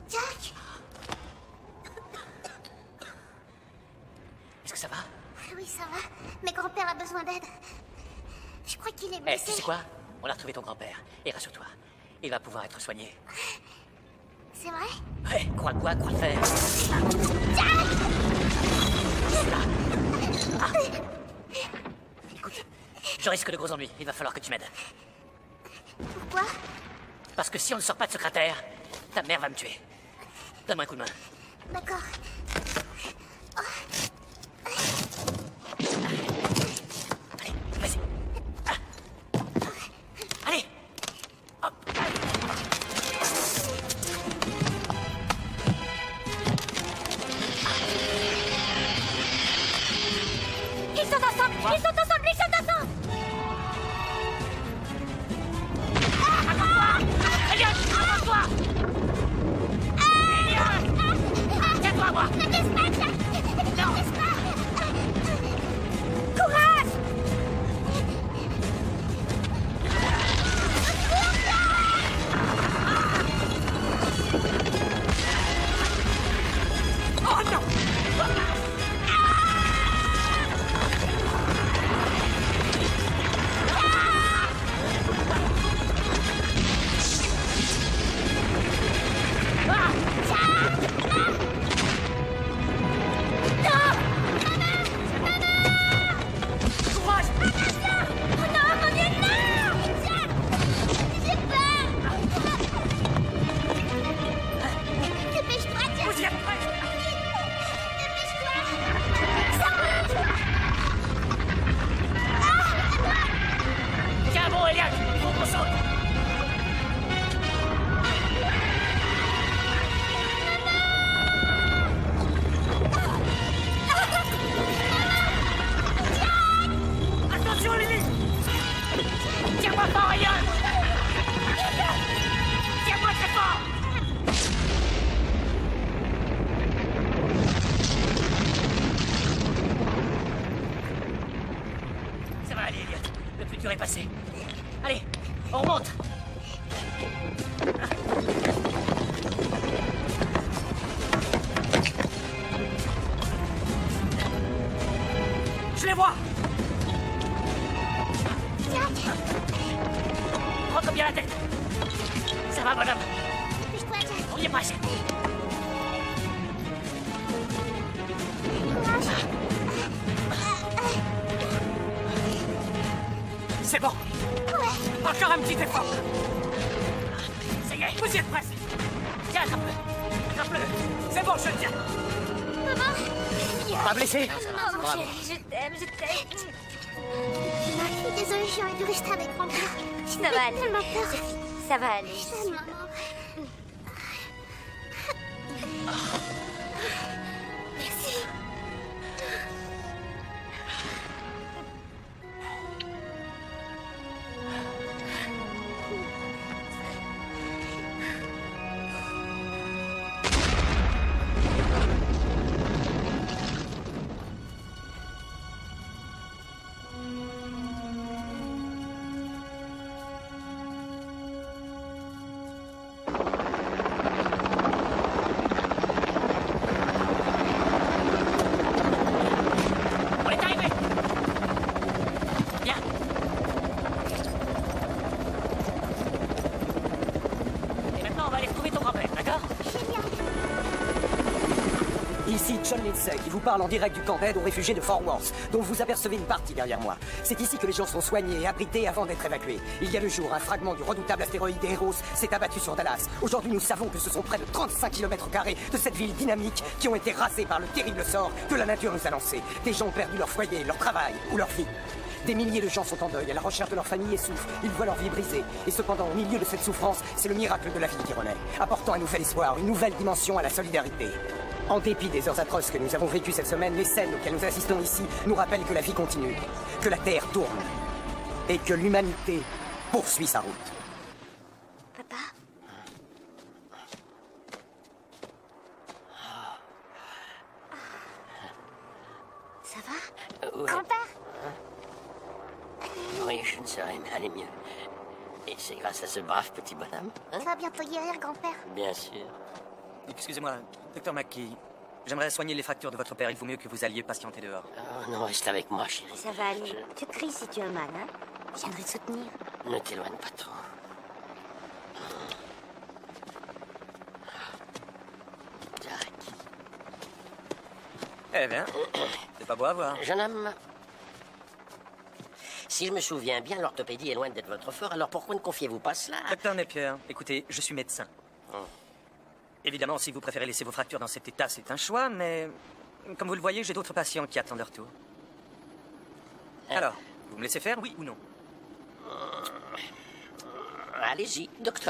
Jack! Est-ce que ça va? Oui, ça va. Mais grand-père a besoin d'aide. Je crois qu'il est Eh, blessé. tu sais quoi? On a retrouvé ton grand-père. Et rassure-toi, il va pouvoir être soigné. C'est vrai? Ouais, crois le bois, crois le fer. Jack! Ah. Écoute, je risque de gros ennuis. Il va falloir que tu m'aides. Pourquoi? Parce que si on ne sort pas de ce cratère, ta mère va me tuer. Donne-moi un coup de main. D'accord. Allez, vas-y. Ah. Allez. Hop. Ils sont ensemble. Ils sont ensemble. Ils sont ensemble. Elliot, avance-toi. Elliot, tiens-toi à moi. Ne laisse pas, Jack! Ne laisse pas! Courage. Oh non! Courage. Oh non, mon Dieu, non. Jack! J'ai peur! Dépêche-toi, Jack! Vous y êtes prêts? Dépêche-toi! Ça marche! Tiens bon, Elliot, il faut qu'on saute. Attention, Lily! Tiens-moi fort, Elliot. Ça va aller, Elliot. Le plus dur est passé. Allez, on remonte. Je les vois. Rentre bien la tête. Ça va, bonhomme. On y est presque. C'est bon. Encore un petit effort. Ça y est, vous y êtes presque. Tiens, attrape-le. Attrape-le. C'est bon, je le tiens. Maman. Pas blessé? Non, mon chéri, je t'aime, je t'aime. Je suis désolée, j'aurais dû rester avec grand-père. Ça va aller. tellement peur. Ça va aller. Je t'aime, maman. Merci. On est arrivé. Bien. Et maintenant, on va aller retrouver ton grand-père, d'accord? Ici John Lindsay qui vous parle en direct du camp d'aide aux réfugiés de Fort Worth, dont vous apercevez une partie derrière moi. C'est ici que les gens sont soignés et abrités avant d'être évacués. Il y a 2 jours, un fragment du redoutable astéroïde Eros s'est abattu sur Dallas. Aujourd'hui, nous savons que ce sont près de 35 km² de cette ville dynamique qui ont été rasés par le terrible sort que la nature nous a lancé. Des gens ont perdu leur foyer, leur travail ou leur vie. Des milliers de gens sont en deuil, à la recherche de leur famille et souffrent. Ils voient leur vie brisée. Et cependant, au milieu de cette souffrance, c'est le miracle de la vie qui renaît, apportant un nouvel espoir, une nouvelle dimension à la solidarité. En dépit des heures atroces que nous avons vécues cette semaine, les scènes auxquelles nous assistons ici nous rappellent que la vie continue, que la Terre tourne et que l'humanité poursuit sa route. Papa? Ça va? Ouais. Grand-père? Oui, je ne saurais mais aller mieux. Et c'est grâce à ce brave petit bonhomme. Ça va bientôt guérir, grand-père. Bien sûr. Excusez-moi, docteur McKee. J'aimerais soigner les fractures de votre père. Il vaut mieux que vous alliez patienter dehors. Oh, non, reste avec moi, chérie. Ça va aller. Tu cries si tu as mal, hein? Je viendrai te soutenir. Ne t'éloigne pas trop. Jack. Eh bien, c'est pas beau à voir. Jeune homme, si je me souviens bien, l'orthopédie est loin d'être votre fort, alors pourquoi ne confiez-vous pas cela? Docteur Napier, écoutez, je suis médecin. Évidemment, si vous préférez laisser vos fractures dans cet état, c'est un choix, mais comme vous le voyez, j'ai d'autres patients qui attendent leur tour. Alors, vous me laissez faire, oui ou non? Allez-y, docteur.